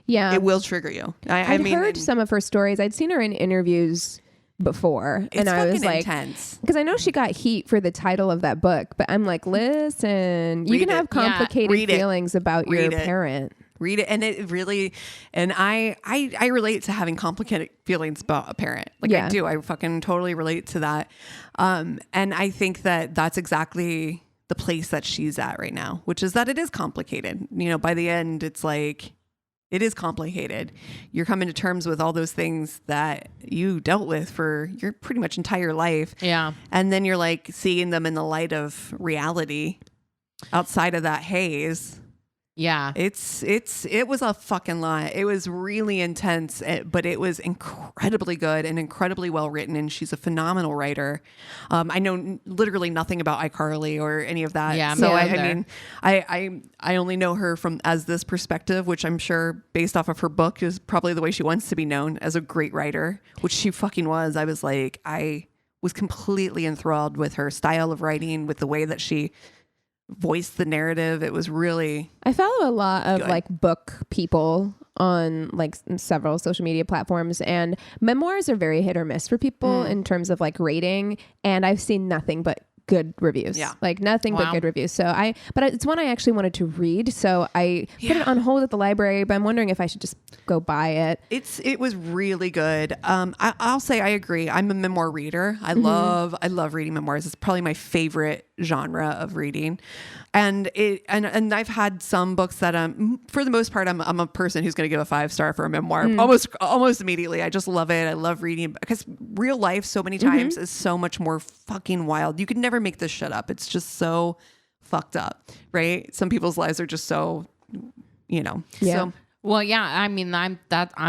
Yeah. It will trigger you. I'd heard some of her stories. I'd seen her in interviews before. It's and I was like, intense. Because I know she got heat for the title of that book, but I'm like, listen, you can have complicated feelings about your parent. Read it. And it really, and I relate to having complicated feelings about a parent. Like I do. I fucking totally relate to that. And I think that that's exactly the place that she's at right now, which is that it is complicated. By the end, it's like, it is complicated. You're coming to terms with all those things that you dealt with for your pretty much entire life. Yeah. And then you're like seeing them in the light of reality outside of that haze. Yeah. It was a fucking lot. It was really intense, but it was incredibly good and incredibly well written. And she's a phenomenal writer. I know literally nothing about iCarly or any of that. Yeah. So I mean, I only know her as this perspective, which I'm sure based off of her book is probably the way she wants to be known, as a great writer, which she fucking was. I was like, I was completely enthralled with her style of writing, with the way that she voiced the narrative. It was really I follow a lot of good. like book people on like several social media platforms, and memoirs are very hit or miss for people in terms of like rating, and I've seen nothing but good reviews. Like nothing but good reviews. So but it's one I actually wanted to read, so I put it on hold at the library, but I'm wondering if I should just go buy it. It was really good. I'll say I agree. I'm a memoir reader. I love reading memoirs. It's probably my favorite genre of reading. And I've had some books that for the most part, I'm a person who's going to give a 5-star for a memoir almost immediately. I just love it. I love reading because real life so many times is so much more fucking wild. You could never make this shit up. It's just so fucked up, right? Some people's lives are just so, so. Well, yeah, I mean, I'm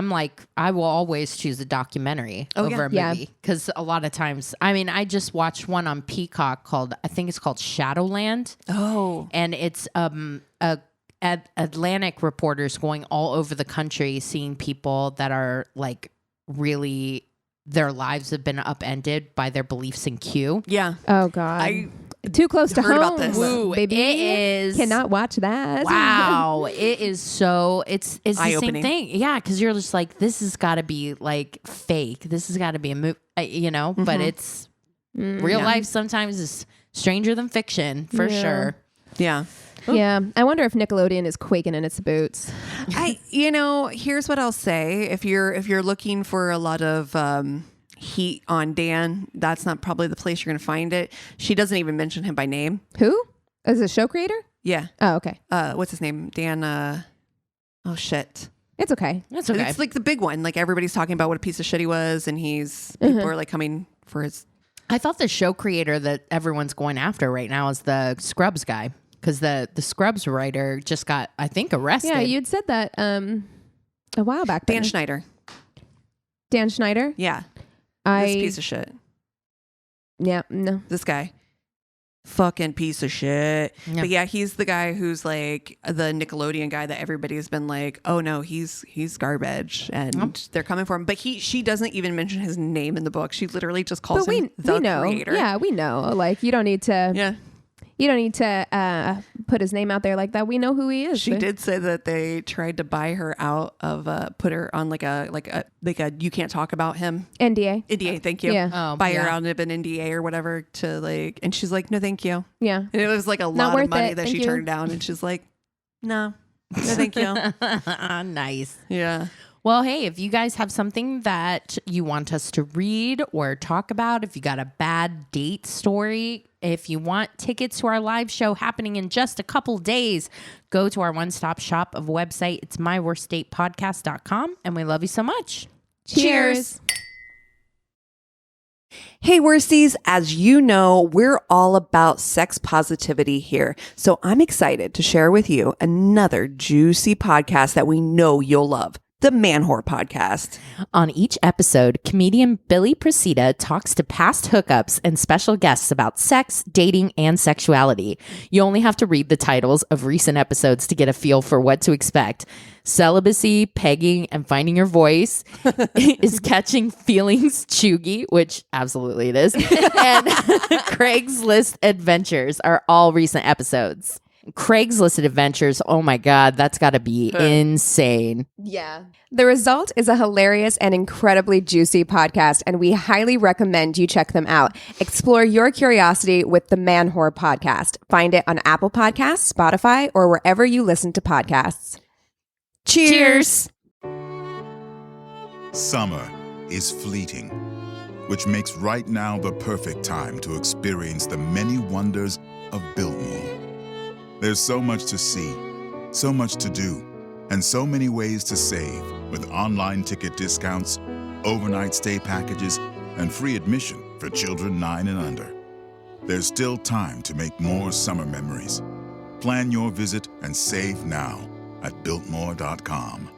like, I will always choose a documentary over a movie because a lot of times, I mean, I just watched one on Peacock I think it's called Shadowland. Oh, and it's Atlantic reporters going all over the country, seeing people that are like really, their lives have been upended by their beliefs in Q. Yeah. Oh God. Too close to home. About this. Ooh, baby. It is. Cannot watch that. Wow. It is so, it's the eye-opening. same thing. Yeah. Cause you're just like, this has got to be like fake. This has got to be a movie, but it's real life sometimes is stranger than fiction for sure. Yeah. Yeah. I wonder if Nickelodeon is quaking in its boots. Here's what I'll say. If you're looking for a lot of, heat on Dan, that's not probably the place you're going to find it. She doesn't even mention him by name. Who? Is it a show creator? Yeah. Oh, okay. What's his name? Dan, oh shit. It's okay. That's okay. It's like the big one. Like everybody's talking about what a piece of shit he was, and people are like coming for his. I thought the show creator that everyone's going after right now is the Scrubs guy, because the Scrubs writer just got, I think, arrested. Yeah, you'd said that a while back. Dan Schneider. Dan Schneider? Yeah. This piece of shit. Yeah, no. This guy. Fucking piece of shit. Yeah. But yeah, he's the guy who's like the Nickelodeon guy that everybody's been like, oh no, he's garbage, and they're coming for him. But she doesn't even mention his name in the book. She literally just calls him the creator. Yeah, we know. Like you don't need to. Yeah. You don't need to put his name out there like that. We know who he is. She did say that they tried to buy her out of put her on like a you can't talk about him NDA. Thank you. Yeah. Buy her out of an NDA or whatever to like, and she's like, no, thank you. Yeah. And it was like a lot of money that she turned down, and she's like, no, thank you. Nice. Yeah. Well, hey, if you guys have something that you want us to read or talk about, if you got a bad date story, if you want tickets to our live show happening in just a couple days, go to our one-stop shop of website. It's myworstdatepodcast.com, and we love you so much. Cheers. Hey, worsties, as you know, we're all about sex positivity here. So I'm excited to share with you another juicy podcast that we know you'll love. The Man Whore Podcast. On each episode, comedian Billy Procida talks to past hookups and special guests about sex, dating, and sexuality. You only have to read the titles of recent episodes to get a feel for what to expect. Celibacy, pegging, and finding your voice. Is catching feelings chuggy, which absolutely it is. And Craigslist adventures are all recent episodes. Craigslist adventures, oh my God, that's got to be insane. Yeah. The result is a hilarious and incredibly juicy podcast, and we highly recommend you check them out. Explore your curiosity with the Man Whore Podcast. Find it on Apple Podcasts, Spotify, or wherever you listen to podcasts. Cheers. Summer is fleeting, which makes right now the perfect time to experience the many wonders of Biltmore. There's so much to see, so much to do, and so many ways to save with online ticket discounts, overnight stay packages, and free admission for children 9 and under. There's still time to make more summer memories. Plan your visit and save now at Biltmore.com.